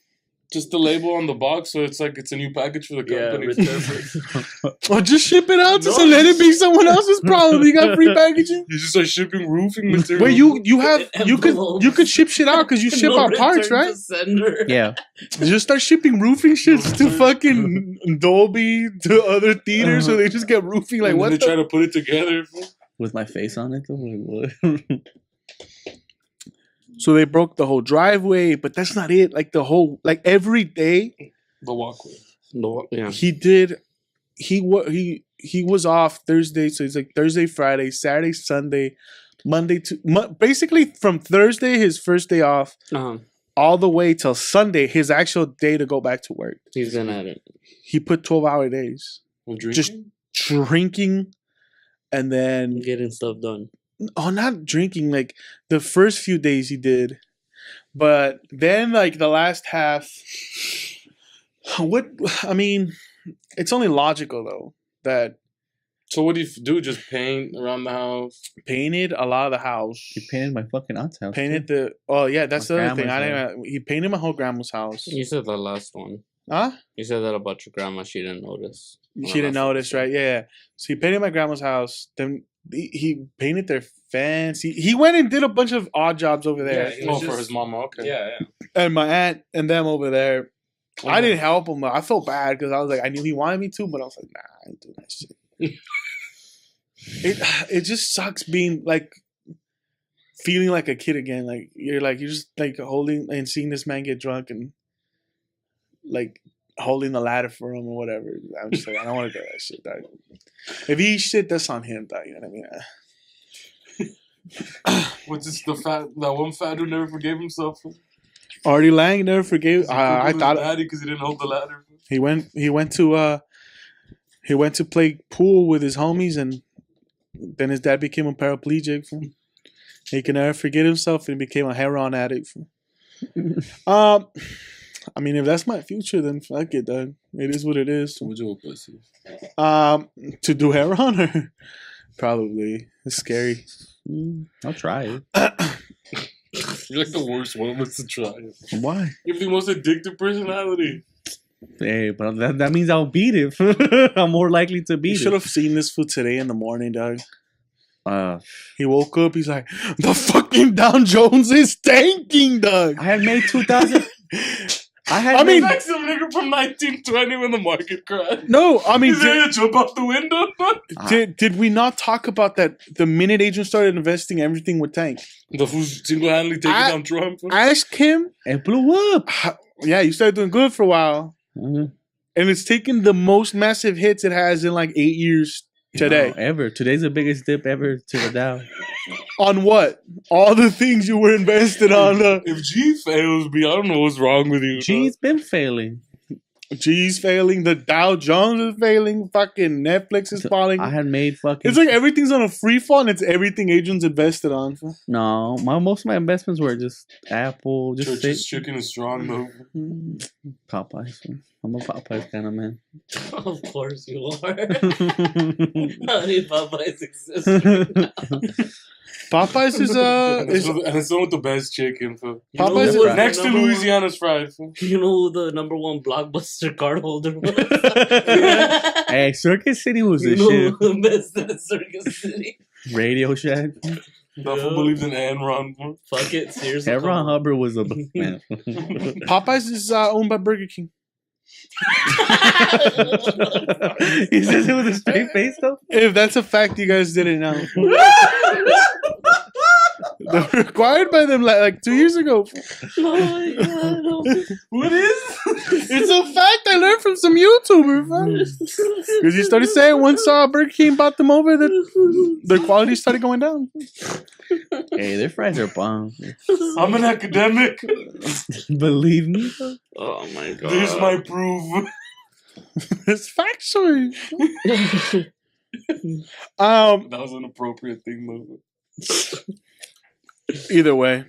just the label on the box so it's like it's a new package for the yeah, company. return. Or just ship it out to No. so let it be someone else's problem. You got free packaging. You just start shipping roofing material. Wait, you could Envelopes. ship shit out because you ship No out parts, return right? to sender. Yeah, Just start shipping roofing shits to fucking Dolby to other theaters, so they just get roofing. Like and what? then they The? try to put it together. with my face on it. Though. Like, what? So they broke the whole driveway, but that's not it. Like the whole, like every day The walkway. No, yeah. he did. He was off Thursday, so it's like Thursday, Friday, Saturday, Sunday, Monday to basically from Thursday, his first day off, Uh-huh. all the way till Sunday, his actual day to go back to work. He's been at it. He put 12-hour days Well, drinking? Just- drinking, and then Getting stuff done. not drinking. Like the first few days he did, but then like the last half. What I mean, it's only logical though that So what do you do? Just paint around the house? painted a lot of the house. He painted my fucking aunt's house. Painted the that's My the other thing. grandma's He painted my whole grandma's house. You said that last one. Huh? You said that about your grandma. She didn't notice. She didn't notice, right? Yeah. So he painted my grandma's house. Then he painted their fence. He went and did a bunch of odd jobs over there. Yeah, Oh, for his mama. Okay. Yeah. And my aunt and them over there. I Okay. didn't help him. I felt bad because I was like, I knew he wanted me to, but I was like, nah, I ain't doing that shit. It just sucks being like feeling like a kid again. Like you're just like holding and seeing this man get drunk and like holding the ladder for him or whatever. I'm just like, I don't want to do that shit, dog. If he shit, that's on him, dog. You know what I mean? What's this? That one fat dude never forgave himself. Artie Lang never forgave. I thought because he didn't hold the ladder. he went to play pool with his homies, and then his dad became a paraplegic. He can never forget himself and became a heroin addict. I mean, if that's my future, then fuck it, dog. It is what it is. Would you pussy? To do hair on her, probably. It's scary. I'll try it. You're like the worst one of us to try it. Why? You have the most addictive personality. Hey, but that means I'll beat it. I'm more likely to You beat should it. have seen this fool today in the morning, dog. Uh, He woke up. He's like, the fucking Dow Jones is tanking, dog. I had made 2,000. I mean, Like some nigga from 1920 when the market crashed. no, I mean, He's ready to jump out the window. did we not talk about that the minute Adrian started investing, everything would tank? The fool's single-handedly taking down Trump. Ask him. it blew up. Yeah, you started doing good for a while. Mhm. And it's taken the most massive hits it has in like 8 years today. No, ever. Today's the biggest dip ever to the Dow. On what? All the things you were invested on. If G fails me, I don't know what's wrong with you. G's been failing. G's failing. The Dow Jones is failing. Fucking Netflix is falling. I had made fucking. It's like everything's on a free fall and it's everything Adrian's invested on. No, most of my investments were just Apple, just Church's chicken is strong though. Popeyes. I'm a Popeyes kind of man. Of course you are. How many Popeyes exist? Popeyes is And it's the one with the best chicken. Fool. You know Popeyes who is was the Next to number one- Louisiana's fried. Fool. You know who the number one Blockbuster card holder was? Hey, Circus City was You the know shit. who invested in Circus City? Radio Shack. That fool believes in Enron. Fool. Fuck it, seriously. Ron Hubbard was a man. Popeyes is owned by Burger King. He says it with a straight face though. If that's a fact you guys didn't know. They were acquired by them like 2 years ago. Oh my god. What is? It's a fact I learned from some YouTuber. Because you started saying once Burger King bought them over, that their quality started going down. Hey, their fries are bomb. I'm an academic. Believe me. Oh my god. There's my proof. It's factual. That was an appropriate thing, though. Either way.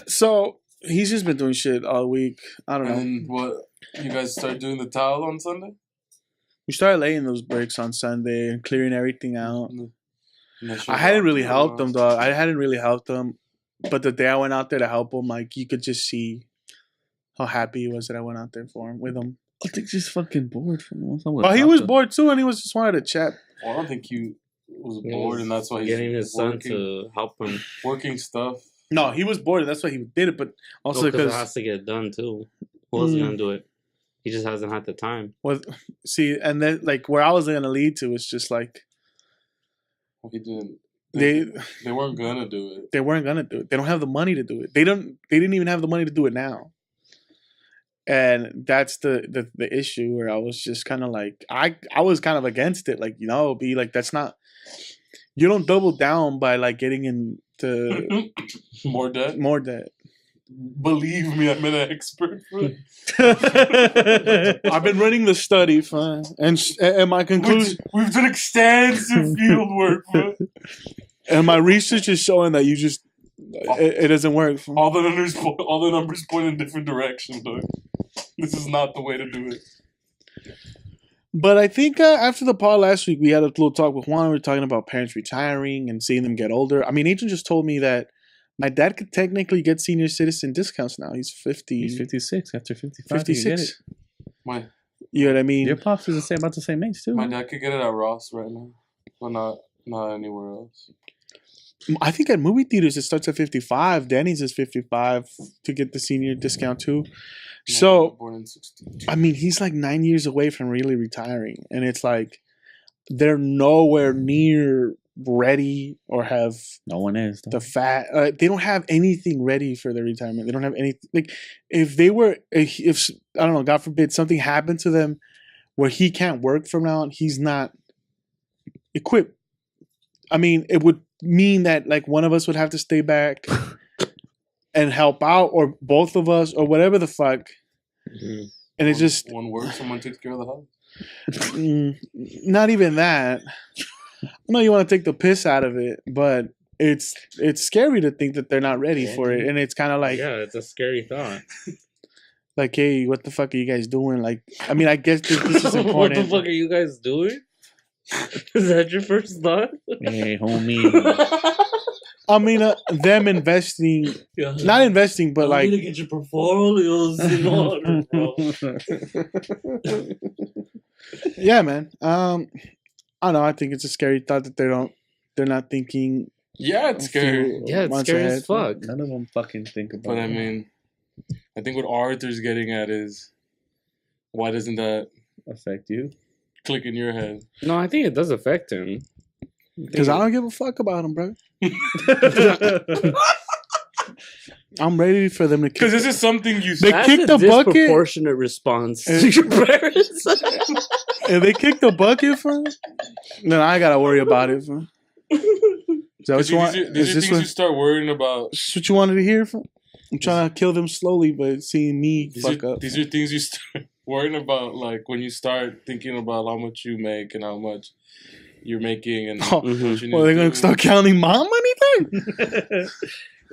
So he's just been doing shit all week. I don't know. And what? You guys start doing the towel on Sunday? We started laying those bricks on Sunday and clearing everything out. And that shit I hadn't really was helped them, dog. I hadn't really helped them. But the day I went out there to help him, like, you could just see how happy he was that I went out there for him, with him. I think just fucking bored from once. Well, he was bored too, and he was just wanted to chat. Well, I don't think he was He bored, was and that's why he's getting his son working, to help him. working stuff. No, he was bored, and that's why he did it. But also Because it because, has to get done too. Who else is gonna do it? He just hasn't had the time. see, and then like where I was gonna lead to is just like He didn't. they They weren't gonna do it. they weren't gonna do it. They don't have the money to do it. They didn't even have the money to do it now. And that's the issue where I was just kind of like I was kind of against it, like, you know, be like, that's not, you don't double down by like getting into More debt. more debt. Believe me, I'm an expert. I've been running the study, and my conclusion We've done extensive field work. and my research is showing that you just it doesn't work. All the numbers point in different directions, dog. This is not the way to do it. But I think after the pod last week, we had a little talk with Juan. We were talking about parents retiring and seeing them get older. I mean, Adrian just told me that my dad could technically get senior citizen discounts now. He's 50. He's 56 after 55. You get 56. it. My You know what I mean? Your pops is about the same age too. my dad could get it at Ross right now, but not anywhere else. I think at movie theaters it starts at 55. Denny's is 55 to get the senior discount too. My So, dad born in 62. I mean, he's like 9 years away from really retiring. And it's like, they're nowhere near ready or have No one is. Though. the fat. They don't have anything ready for their retirement. They don't have anything. Like, if they were, if I don't know, God forbid, something happened to them where he can't work from now on, he's not equipped. I mean, it would mean that like one of us would have to stay back and help out, or both of us, or whatever the fuck. Mhm. And it's just one work, someone takes care of the house. not even that. I know you want to take the piss out of it, but it's scary to think that they're not ready for it, and it's kind of like Yeah, it's a scary thought. like, hey, what the fuck are you guys doing? Like, I mean, I guess this is What the important. fuck are you guys doing? Is that your first thought? Hey, homie. I mean, them investing, Yeah. not investing, but like, get your portfolios in order, bro. yeah, man. I don't know. I think it's a scary thought that they're not thinking. Yeah, it's scary. Yeah, it's months scary ahead. as fuck. None of them fucking think about But I it. mean, I think what Arthur's getting at is why doesn't that Affect you? click in your head? No, I think it does affect him. Because I don't give a fuck about them, bro. I'm ready for them to kick. Because this is something you They That's kicked a the bucket. disproportionate response to your parents. If they kick the bucket, fam, then I gotta worry about it, fam. Is that what you want? These Is are this things you start worrying about. what you wanted to hear, fam? I'm trying to kill them slowly, but seeing me These fuck are, up. these are things you start worrying about, like when you start thinking about how much you make and how much you're making, and Oh, what you need well, they're to gonna do. start counting my money then?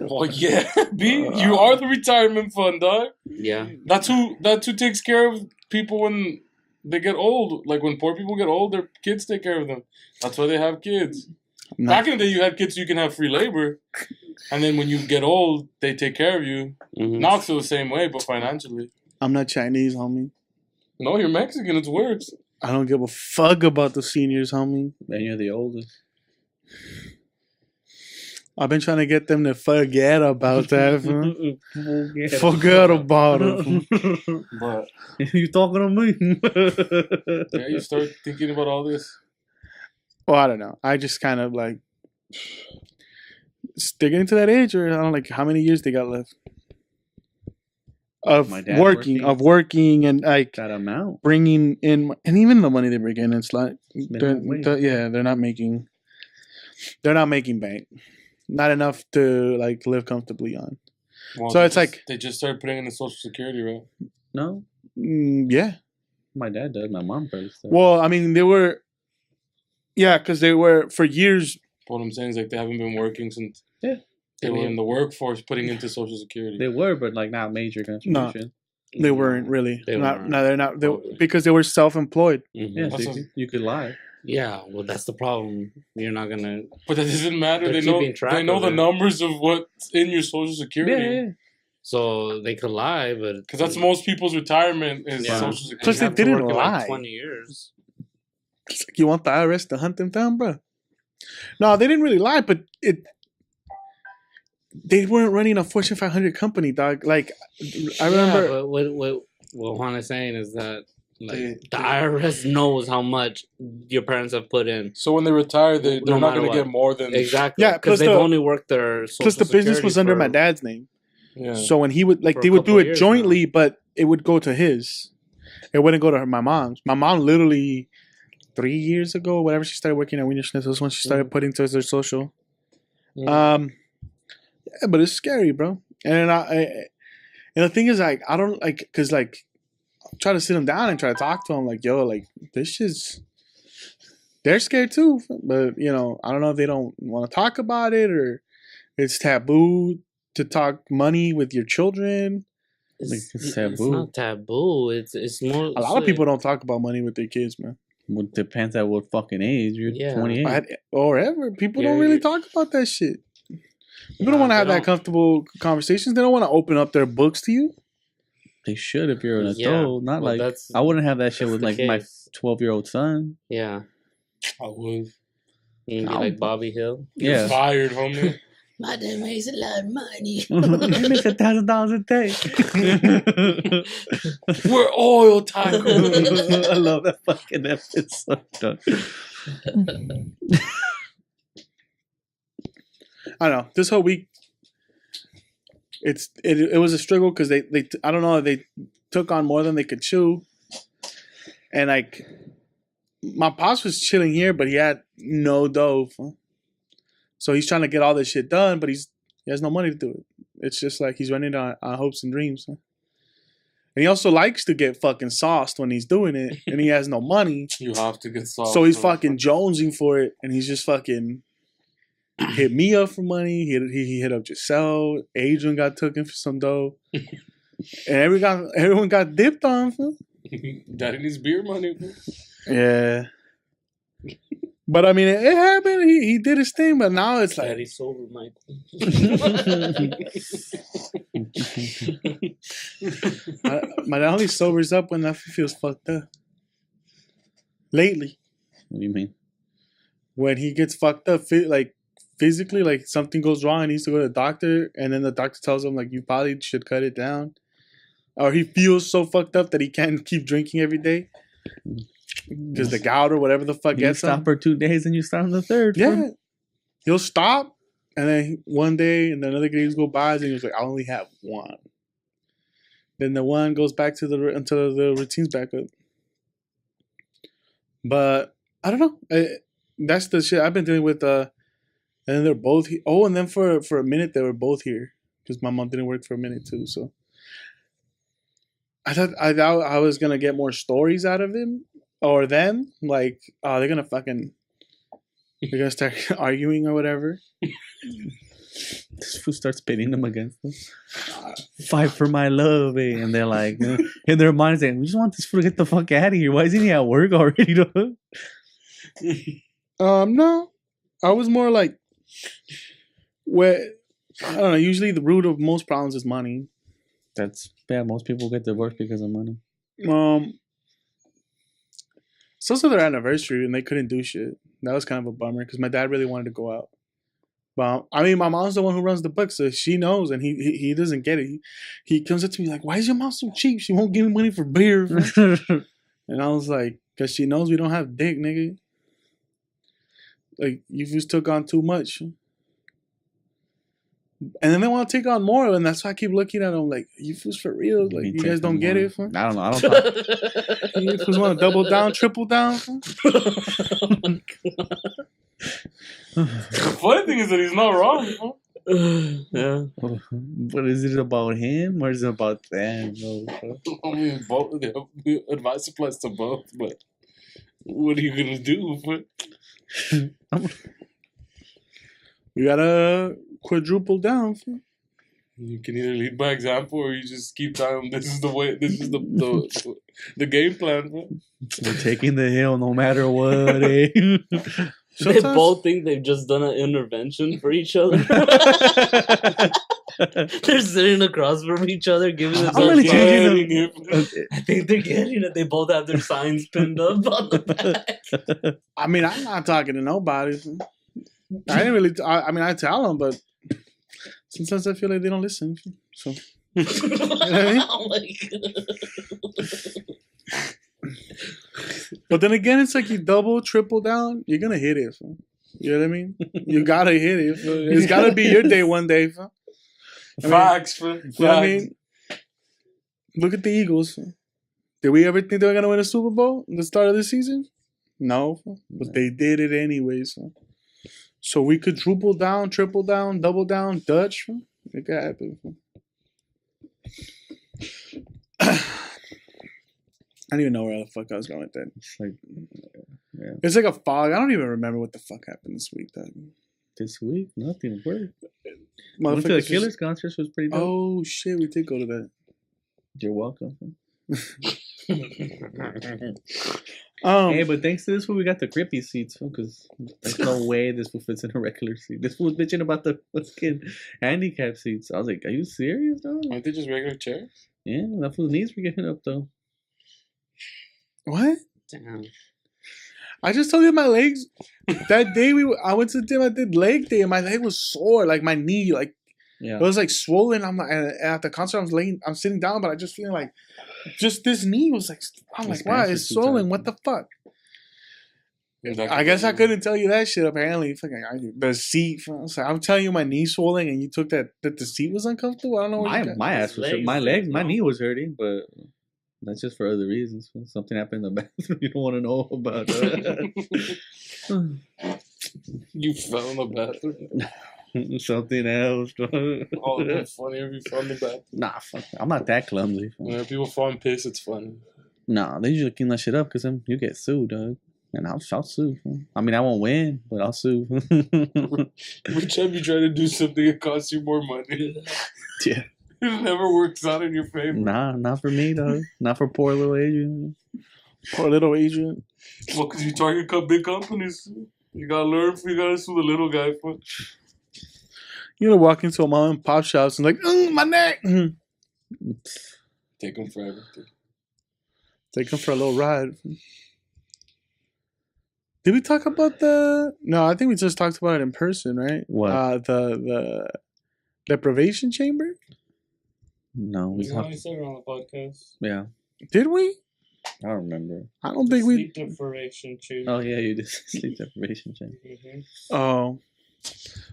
Well, yeah, B, you are the retirement fund, dog. Yeah. That's who takes care of people when they get old. Like when poor people get old, their kids take care of them. That's why they have kids. No. Back in the day, you had kids so you can have free labor, and then when you get old, they take care of you. Mhm. Now it's still the same way, but financially. I'm not Chinese, homie. No, you're Mexican. It works. I don't give a fuck about the seniors, homie. And you're the oldest. I've been trying to get them to forget about that, fam. Forget Forget about it, fam. But You talking to me? yeah, you start thinking about all this. Well, I don't know. I just kind of like they're getting to that age, or I don't know, like how many years they got left of My dad working, and like That amount. bringing in, and even the money they bring in, it's like Minimum wage. they're not making bank, not enough to like live comfortably on. Well, So they it's just- like- they just started putting in the Social Security, right? No, Yeah. my dad does. My mom does. So. Well, I mean, they were, yeah, because they were for years. What I'm saying is like they haven't been working since Yeah. they were in the workforce putting into Social Security. They were, but like not major contribution. They weren't really. They not, weren't. No, they're not. They, Okay. because they were self-employed. Mhm. Yeah, That's so a- you could lie. Yeah, well, that's the problem. You're not gonna. But that doesn't matter. They're They know keeping track they know of the it. numbers of what's in your Social Yeah, Security. yeah, yeah. So they could lie, but Because that's most people's retirement is Yeah. Social Plus, Security. they have to didn't work in, lie. like 20 years. It's like, you want the IRS to hunt them down, bro? No, they didn't really lie, but they weren't running a Fortune 500 company, dog. Like, I remember. Yeah, but what Juan is saying is that like They- the IRS knows how much your parents have put in. So when they retire, they're No not matter going to what. get more than Exactly. Yeah, because plus they've the- only worked their Social Plus, the business Security was under for- my dad's name. Yeah. So when he would, like, For a they would do couple it years jointly, but it would go to his. It wouldn't go to my mom's. My mom literally 3 years ago, whatever, she started working at Wiener Schnitzel's when she started putting towards their social. Yeah. Yeah, but it's scary, bro. And and the thing is, like, I don't like, because like, I'm trying to sit them down and try to talk to them, like, yo, like, this shit's. They're scared too, but you know, I don't know if they don't want to talk about it or it's taboo to talk money with your children. It's, It's it's taboo. not taboo. It's more. A lot of people don't talk about money with their kids, man. Well, depends at what fucking age. You're Yeah. 28. Or ever. People don't Yeah, really you- talk about that shit. People don't want to they have that don't. comfortable conversations. They don't want to open up their books to you. They should if you're an Yeah, adult. Not well, like that's- I wouldn't have that shit that's with the like my case. 12-year-old son. Yeah. I would. You can be I'll- like Bobby Hill. You're Yeah. fired, homie. My dad makes a lot of money. He makes $1,000 a day. We're oil tycoons. I love that fucking episode. dog. I don't know. This whole week, it was a struggle because they I don't know, they took on more than they could chew, and like my pops was chilling here, but he had no dough, so he's trying to get all this shit done, but he has no money to do it. It's just like he's running on hopes and dreams, and he also likes to get fucking sauced when he's doing it, and he has no money, You have to get solved. so he's fucking jonesing for it, and he's just fucking. hit me up for money. He hit up Giselle. Adrian got taken for some dough. And everyone got dipped on. Fool. Daddy needs beer money. Fool. Yeah. But I mean, it happened. He did his thing, but now it's like. Daddy's sober, Michael. My dad only sobers up when that feels fucked up. Lately, What do you mean? when he gets fucked up, like physically, like something goes wrong and he needs to go to the doctor, and then the doctor tells him like you probably should cut it down, or he feels so fucked up that he can't keep drinking every day because the gout or whatever the fuck You gets stop him. for 2 days and you start on the third. Yeah, fool. he'll stop, and then one day and then another days go by, and he's like, I only have one. Then the one goes back to until the routine's back up. But I don't know. That's the shit I've been dealing with. And then they're both here. Oh, and then for a minute they were both here because my mom didn't work for a minute too. So I thought I was gonna get more stories out of him or them. Like, oh, they're gonna start arguing or whatever. This fool starts pitting them against them. Fight for my love, eh? And they're like, in their minds, like, we just want this fool to get the fuck out of here. Why isn't he at work already? No, I was more like, where I don't know. Usually, the root of most problems is money. That's yeah. Most people get divorced because of money. It's also their anniversary and they couldn't do shit. That was kind of a bummer because my dad really wanted to go out. But I mean, my mom's the one who runs the book, so she knows, and he doesn't get it. He comes up to me like, "Why is your mom so cheap? She won't give me money for beer." And I was like, "Cause she knows we don't have dick, nigga. Like you just took on too much." And then they want to take on more, and that's why I keep looking at them like, "You fools for real? Like you guys don't get it? Fool? I don't know. I don't. Talk. You fools want to double down, triple down?" Fool? The funny thing is that he's not wrong. Fool. Yeah. But is it about him or is it about them? No. I mean, both the advice applies to both, but what are you gonna do? Fool? We gotta quadruple down. Fool. You can either lead by example or you just keep telling them this is the way, this is the game plan. Fool. We're taking the hill no matter what. Eh? They Sometimes- both think they've just done an intervention for each other. They're sitting across from each other, giving I'm really themselves. changing them. I think they're getting it. They both have their signs pinned up on the back. I mean, I'm not talking to nobody. Fool. I didn't really. I mean, I tell them, but sometimes I feel like they don't listen. So, you know what I mean? Oh my God. But then again, it's like you double, triple down, you're gonna hit it. Fool. You know what I mean? You gotta hit it. Fool. It's gotta be your day one day. Fool. Facts, fool. You know what I mean? Look at the Eagles. Fool. Did we ever think they were gonna win a Super Bowl at the start of the season? No, fool. But they did it anyways. Fool. So we could triple down, triple down, double down, Dutch. Fool. It could happen. Fool. I don't even know where the fuck I was going with that. It's like It's like a fog. I don't even remember what the fuck happened this week, dog. this week, nothing. Word. Went to the Motherfuckers just- Killers concert, was pretty dope. Oh shit, we did go to that. You're welcome. Um, Hey, but thanks to this fool, we got the grippy seats, because there's no way this fool fits in a regular seat. This fool was bitching about the fucking handicap seats. I was like, are you serious, dog? Aren't they just regular chairs? Yeah, that fool's knees were getting up, though. what? Damn. I just told you my legs. That day I went to the gym. I did leg day, and my leg was sore, like my knee, like Yeah. it was like swollen. I'm like, and at the concert, I'm sitting down, but I just feeling like, just this knee was like, I'm This like, wow, pants it's is too swollen. tight. What the fuck? Exactly. I guess I couldn't tell you that shit. Apparently, fucking the seat. So I'm telling you, my knee swollen, and you took that the seat was uncomfortable. I don't know. What you got. My ass was Legs, my legs, my no. knee was hurting, but that's just for other reasons. Something happened in the bathroom you don't want to know about. You fell in the bathroom. Something else. Oh, it's funny if you fall in the bathroom. Nah, fuck. I'm not that clumsy. When people fall in piss, it's funny. Nah, they usually clean that shit up because you get sued, dog. And I'll sue. I mean, I won't win, but I'll sue. Every time you try to do something, it costs you more money. Yeah. It never works out in your favor. Nah, not for me though. Not for poor little Adrian. Poor little Adrian. Well, because you target big companies. You gotta learn. You gotta sue the little guy. You know, walk into a mom and pop shops and like, my neck. Take them forever. Take him for a little ride. Did we talk about the? No, I think we just talked about it in person, right? What? The deprivation chamber. No, we You talked. said it on the podcast. Yeah, Did we? I don't remember. I don't think we. Sleep deprivation too. Oh yeah, you did sleep deprivation check. Mm-hmm. Oh,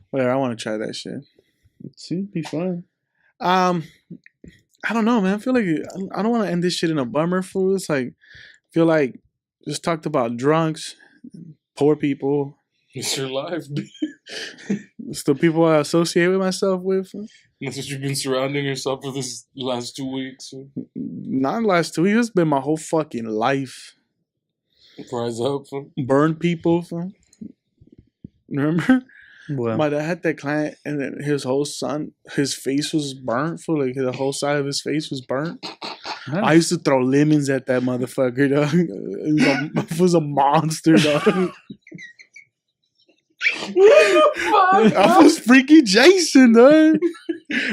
whatever. I want to try that shit. It should be fun. I don't know, man. I feel like I don't want to end this shit in a bummer. Fool. It's like, I feel like just talked about drunks, poor people. It's your life. It's the people I associate with myself with. That's what you've been surrounding yourself with this last 2 weeks. Not the last 2 weeks. It's been my whole fucking life. Rise up. Burn people. Fool. Remember? Well, My dad had that client, and then his whole his face was burnt. For like the whole side of his face was burnt. I used to throw lemons at that motherfucker, dog. It was a monster, dog. I was Freaky Jason, dog.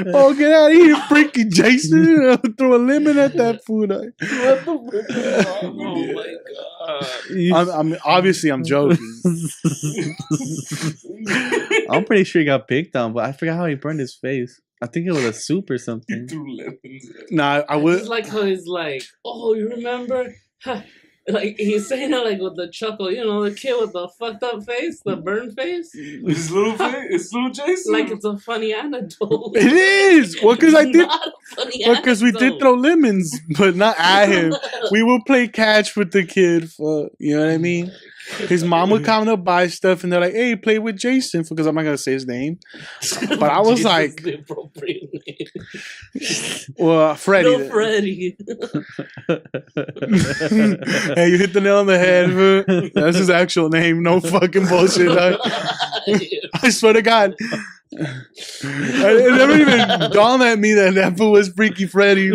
Oh, get out of here, Freaky Jason. I throw a lemon at that food. Dog. What the fuck? Oh my god. I'm obviously I'm joking. I'm pretty sure he got picked on, but I forgot how he burned his face. I think it was a soup or You something. threw lemons. Nah, I It's would. like how he's like, oh, you remember? Like he's saying it like with the chuckle, you know, the kid with the fucked up face, the burned face. His little face. It's little Jason. Like it's a funny anecdote. It is. Well, because I did. Not a funny Because we did anecdote. throw lemons, but not at him. We would play catch with the kid. For you know what I mean. His mom would come to buy stuff, and they're like, "Hey, play with Jason," because I'm not gonna say his name. But I was Jesus, like, the appropriate name. "Well, Freddy." No, Freddy. Hey, you hit the nail on the head. Bro. That's his actual name. No fucking bullshit. Dog. I swear to God. It never even dawned at me that fool was Freaky Freddy.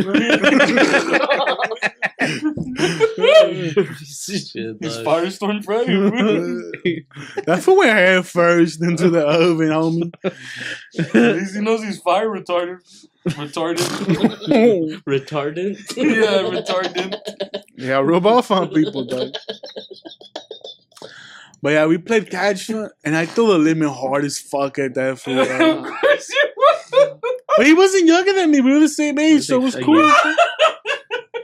Shit, It's dog. Firestorm Freddy. That fool went head first into the oven, homie. At least he knows he's fire retarded. Retarded. Retardant. Yeah, retarded. Yeah, rub off on people, dog. But yeah, we played catch, and I threw the lemon hard as fuck at that fool. dog. But he wasn't younger than me. We were the same age, so it was cool.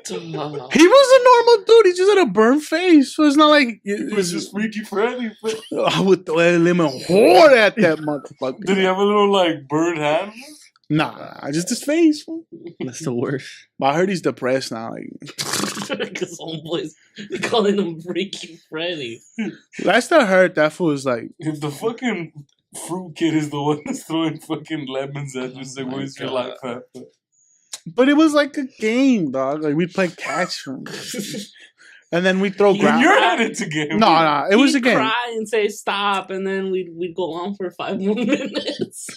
He was a normal dude. He just had a burnt face. So it's not like It was just Freaky Freddy. I would throw that lemon hard at that motherfucker. Did he have a little like bird hand? Nah, just his face. fool. That's the worst. But I heard he's depressed now. Like Because homeboys calling him Freaky Freddy. last I heard, that fool was like, If the fucking fruit kid is the one that's throwing fucking lemons at you, it's like, my where's your God. life at? but it was like a game, dog. Like we'd play catch, and then we throw When ground. You're at it again. No, it was a He'd game. cry and say stop, and then we'd go on for 5 more minutes.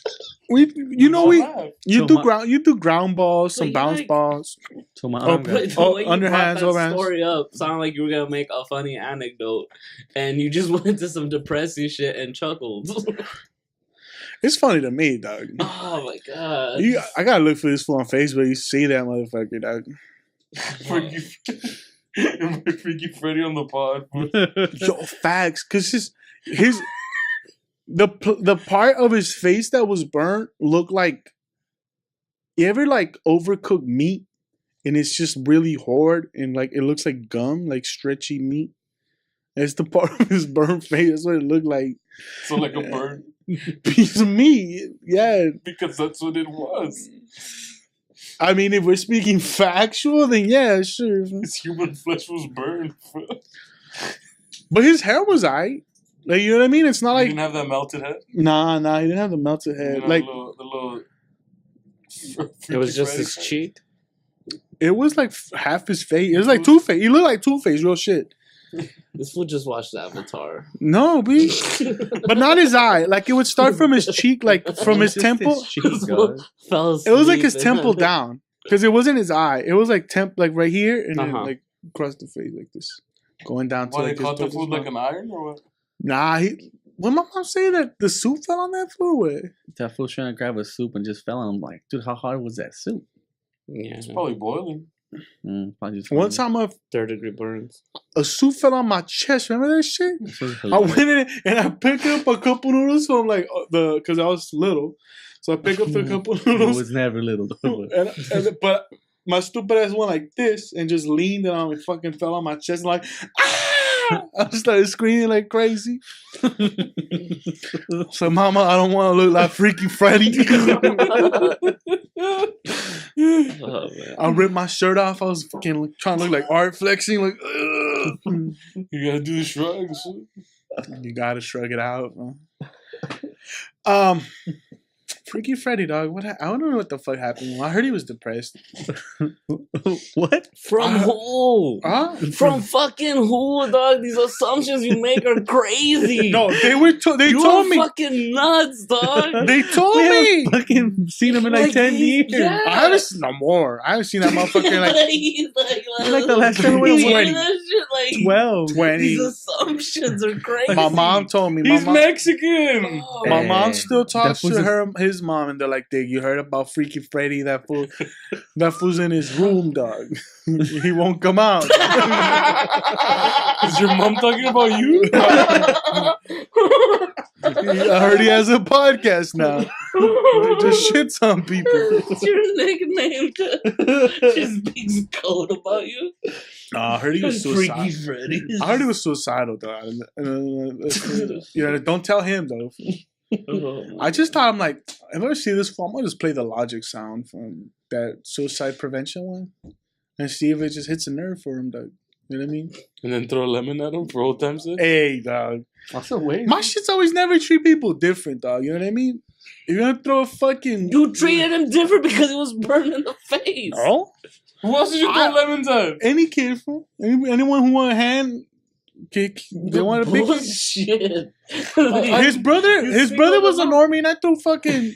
You So do ground balls, So some you bounce like- balls. So my Oh, arm got- But the Oh, way you underhands, brought that overhands. story up sounded like you were gonna make a funny anecdote, and you just went to some depressing shit and chuckled. It's funny to me, dog. Oh my god! I gotta look for this fool on Facebook. You see that motherfucker, dog. Freaky Freddy on the pod. Yo, facts, cause the part of his face that was burnt looked like, you ever like overcooked meat and it's just really hard and like it looks like gum, like stretchy meat. It's the part of his burnt face. That's what it looked like. So like a bird. Piece of meat. Yeah. Because that's what it was. I mean, if we're speaking factual, then yeah, sure. His human flesh was burned. But his hair was aight. Like, you know what I mean? It's not He like didn't have that melted head. nah, he didn't have the melted You head. know, Like the little It was just Freddy his face. cheek. it was like half his face. It was like Two-Face. He looked like Two-Face, real shit. This fool just watched Avatar. No, B. But not his eye. Like it would start from his cheek, like from his Just temple. cheek, God. Fell It was like asleep his and- temple down. Because it wasn't his eye. It was like like right here and then Uh-huh. like across the face like this. Going down to Why they like his caught the towards his food like mouth. an iron or what? Nah, when my mom say that the soup fell on that food way. That fool trying to grab a soup and just fell. And I'm like, dude, how hard was that soup? Yeah. It's probably boiling. Probably just One time Third-degree burns. a soup fell on my chest. Remember that shit? This was I hilarious. went in and I picked up a couple noodles from like because I was little, so I picked up the couple It noodles, was never little. but my stupid ass went like this and just leaned and I fucking fell on my chest and like ah! I started screaming like crazy. So, Mama, I don't want to look like Freaky Freddy. Oh, man. I ripped my shirt off. I was fucking trying to look like art flexing, like. Ugh. You gotta do the shrug. and shit. You gotta shrug it out. Freaky Freddy, dog. I don't know what the fuck happened. I heard he was depressed. What? From who? Huh? From fucking who, dog? These assumptions you make are crazy. No, they were. They you told are me. fucking nuts, dog. They told We me. haven't fucking seen him in like 10 years. Yeah. I haven't seen no more. I haven't seen that motherfucker like He's Like the last time we he's went doing 20. that shit like 12. 20. these assumptions are crazy. My mom told me. He's My mom, Mexican. Oh, my Hey, mom still talks that to fool's his mom, and they're like, "Dig, you heard about Freaky Freddy? That fool, that fool's in his room, dog. He won't come out." Is your mom talking about you? I heard he has a podcast now. It just shits on people. What's your nickname? She speaks code about you. No, I heard he was Freaky suicidal. Freddy. I heard he was suicidal, though. Don't tell him though. I just thought I'm like, if I ever see this film, I'm gonna just play the Logic sound from that suicide prevention one and see if it just hits a nerve for him, dog. You know what I mean? And then throw a lemon at him for old time's sake. Hey, dog. That's a way. My shit's always never treat people different, dog. You know what I mean? You're gonna throw a fucking. You treated him different because he was burned in the face. No? Who else did you throw lemons at? Any kid, fool. Anyone who want a hand kick, they want a big. Bullshit. His brother was a normie, and I threw fucking.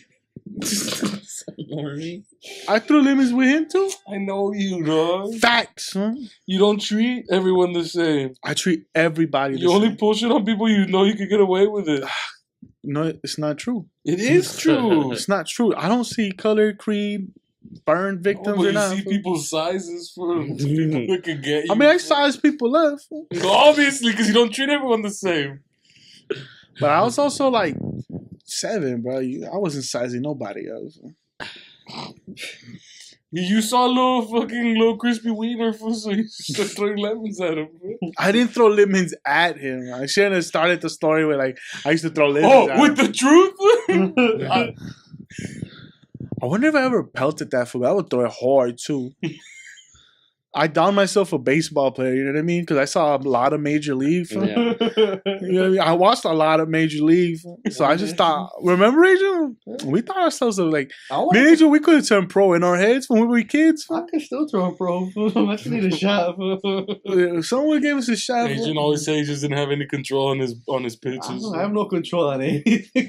I threw lemons with him too. I know you, dog. Facts, huh? You don't treat everyone the same. I treat everybody the You only same. pull shit on people you know you could get away with it. No, it's not true. It is true. It's not true. I don't see color, creed, burn Oh, victims but or you not. see people's sizes for people that could get you. I mean, I size people up, Obviously, because you don't treat everyone the same. but I was also like 7, bro. I wasn't sizing nobody else. You saw a little crispy wiener, fool, so you started throwing lemons at him. Bro. I didn't throw lemons at him. I shouldn't have started the story with like I used to throw lemons. Oh, at with him. the truth? I wonder if I ever pelted that fool. I would throw it hard too. I downed myself a baseball player. You know what I mean? Because I saw a lot of Major League. fool. Yeah. You know what I mean? I watched a lot of Major League, so I just thought. Remember, Angel? We thought ourselves like me and Angel. We could have turned pro in our heads when we were kids. I can still throw a pro. I just need a shot. If someone gave us a shot, Agent always say he just didn't have any control on his pitches. I have no control on anything.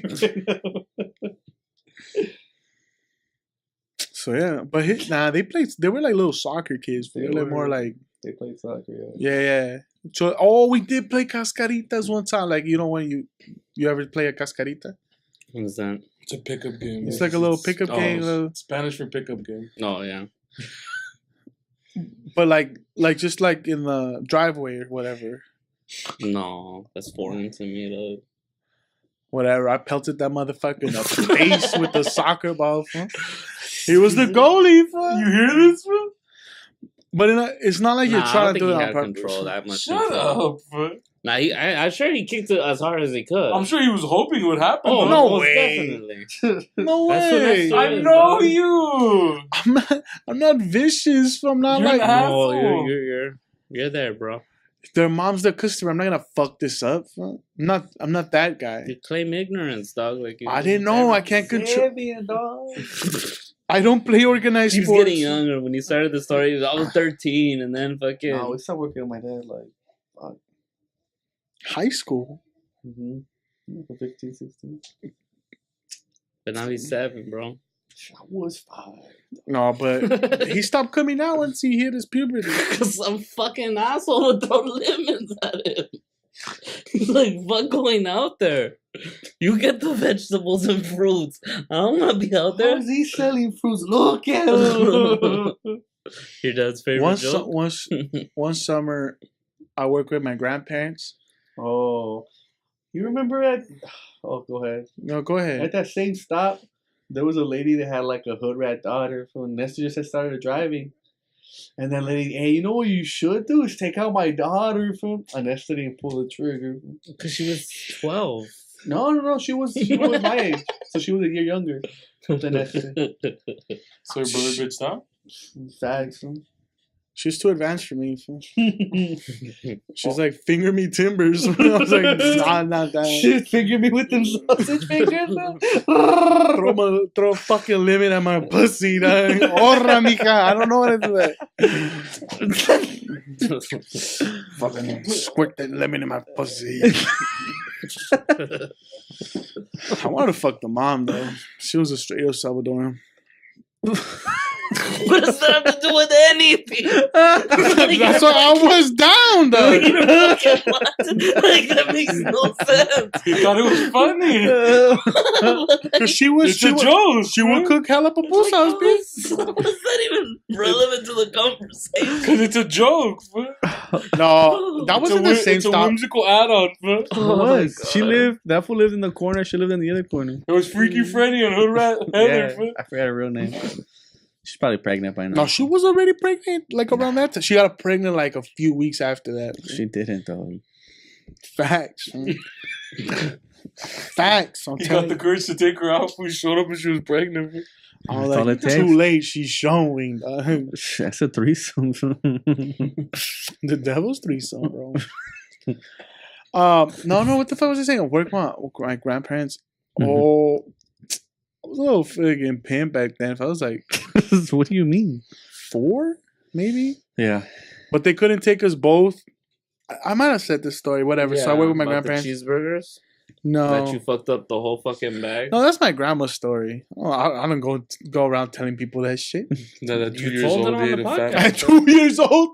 so yeah. But they played. They were like little soccer kids. They were like more like They played soccer. yeah. So we did play cascaritas one time. Like when you ever play a cascarita? What's that? It's a pickup game. It's like a little pickup game, it's Spanish for pickup game. Oh, yeah. but like just like in the driveway or whatever. No, that's foreign to me, though. Whatever. I pelted that motherfucker in the face with the soccer ball. Fool. He was the goalie. Fool. You hear this, bro? But it's not like you're Nah, I trying don't to think do he it had on purpose. control that much. Shut control. up, bro. Nah, I'm sure he kicked it as hard as he could. I'm sure he was hoping it would happen. Oh, though. no most way. Definitely. No That's what way. that's- I know you. I'm not vicious. I'm not You're like an No, asshole. you're there, bro. their mom's the customer. I'm not gonna fuck this up. I'm not that guy. You claim ignorance, dog. Like I didn't know. I can't control. I don't play organized He was sports. getting younger when he started the story. I was 13, and then fucking. No, we started working with my dad. Like, fuck. High school. Mm-hmm. 15, 16. But now he's 7, bro. I was 5. No, but he stopped coming out once he hit his puberty. Cause some fucking asshole would throw lemons at him. He's like, fuck going out there. You get the vegetables and fruits. I don't want to be out How there. is he selling fruits? Look at him. Your dad's favorite joke? One summer, I worked with my grandparents. Oh, you remember at? Oh, go ahead. No, go ahead. At that same stop, there was a lady that had like a hood rat daughter. From Nestor just had started driving, and that lady, hey, you know what you should do is take out my daughter from. And Nestor didn't pull the trigger. Because she was 12. No. She was my age, so she was a year younger than Nestor. So your brother bitched out? Facts. She was too advanced for me. She's like, finger me timbers. I was like, nah, not that. Shit, figure me with them sausage fingers. Throw a fucking lemon at my pussy, dog. Orra, mija. I don't know what to do that. Fucking squirt that lemon in my pussy. I wanted to fuck the mom, though. She was a straight up Salvadoran. What does that have to do with anything? That's why I was down, though. Like, that makes no sense. He thought it was funny. Because she was joke. She would cook hella pupusas, bitch. How is that even relevant to the conversation? Because it's a joke, bro. No, that wasn't the same It's a stop. whimsical add-on, bro. It was. She lived. That fool lived in the corner. She lived in the other corner. It was Freaky Freddy and Hood Rat Heather, bro. I forgot her real name. She's probably pregnant by now. No, she was already pregnant, like around that time. She got pregnant like a few weeks after that. She didn't though. Facts. Facts. I'm He got telling the you. courage to take her out when she showed up and she was pregnant, bro. I was That's all like, it takes. too late. She's showing. Dog. That's a threesome. The devil's threesome, bro. No. What the fuck was I saying? I worked with my grandparents. Mhm. Oh, I was a little friggin' pimp back then. If I was like What do you mean? 4, maybe. Yeah. But they couldn't take us both. I might have said this story, whatever. So I worked with my about the grandparents. cheeseburgers? No, That you fucked up the whole fucking bag? no, that's my grandma's story. Oh, I don't go around telling people that shit. That at 2 You years told it old, on they the had a podcast. fat At 2 years old,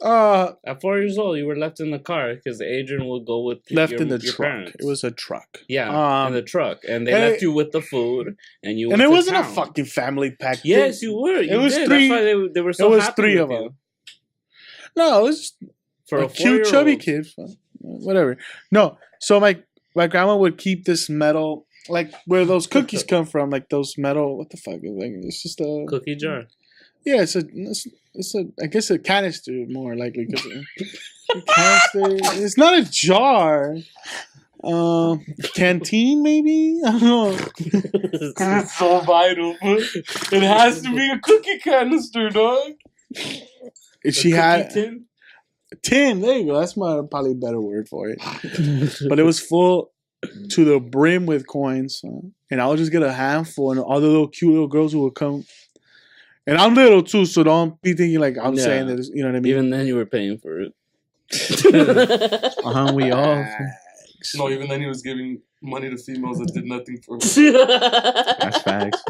At 4 years old, you were left in the car because Adrian would go with left in the your truck. parents. It was a truck. Yeah, in the truck. And they hey- left you with the food, and you And went it to wasn't a town. fucking family pack. Yes, you were. You was did. three- That's why they were so it was happy 3 with of you. them. No, it was just For a a cute, chubby 4-year-old. kid. Whatever. No, so my grandma would keep this metal, like where those cookies come from, like those metal. What the fuck? Like, it's just a Cookie jar. yeah. It's a I guess a canister more likely because a canister. It's not a jar. Canteen maybe. I don't know. It's so vital, bro. It has to be a cookie canister, dog. If she A cookie had tin? tin, there you go. That's probably a better word for it. But it was full to the brim with coins, and I would just get a handful, and all the little cute little girls who would come. And I'm little too, so don't be thinking like I'm Yeah. saying that. You know what I mean? Even then, you were paying for it. We all. No, even then he was giving money to females that did nothing for him. That's facts.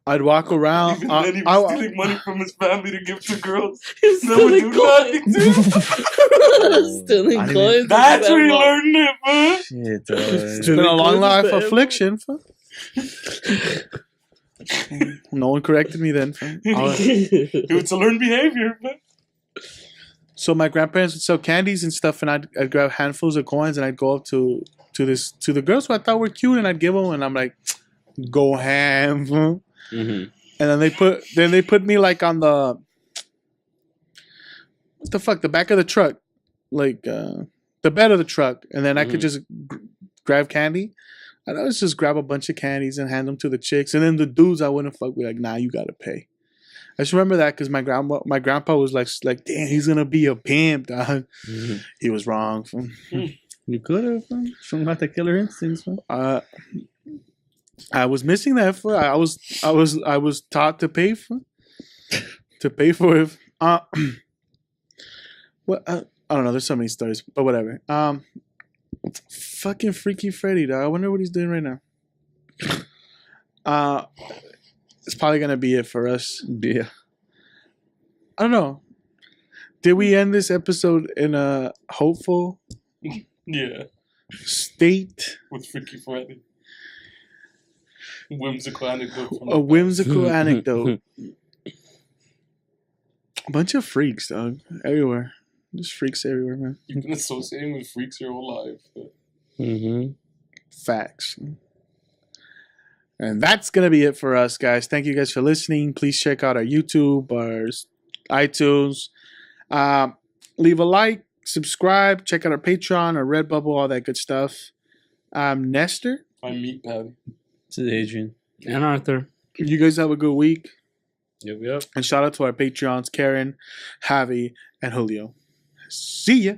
I'd walk around. Even then he was I, stealing money from his family to give to girls. He's That would do stealing nothing coins. too. Stealing I didn't- coins. That's where he learned it, man. Shit. it's been a long life Stealing coins affliction. No one corrected me then. It was to learn behavior, man. So my grandparents would sell candies and stuff, and I'd grab handfuls of coins, and I'd go up to the girls who I thought were cute, and I'd give them, and I'm like, go ham. Mhm. And then they put me like on the what the fuck, the back of the truck, like the bed of the truck, and then I could just grab candy. And I would just grab a bunch of candies and hand them to the chicks, and then the dudes I wouldn't fuck with, like, nah, you gotta pay. I just remember that because my grandpa was like, damn, he's gonna be a pimp, dog. Mhm. He was wrong. You could have. Some got the killer instincts. Man. I was missing that. I was taught to pay for it. What? I don't know. There's so many stories, but whatever. Fucking Freaky Freddy, dog. I wonder what he's doing right now. It's probably gonna be it for us. Yeah. I don't know. Did we end this episode in a hopeful Yeah, state? with Freaky Friday. Whimsical anecdote from A whimsical anecdote. A bunch of freaks, dog. Everywhere. Just freaks everywhere, man. You've been associating with freaks your whole life. But Mm-hmm. Facts. And that's going to be it for us, guys. Thank you guys for listening. Please check out our YouTube, our iTunes. Leave a like, subscribe, check out our Patreon, our Redbubble, all that good stuff. I'm Nestor. I'm Meat Patty. This is Adrian. And Arthur. You guys have a good week. Yep. And shout out to our Patreons, Karen, Javi, and Julio. See ya.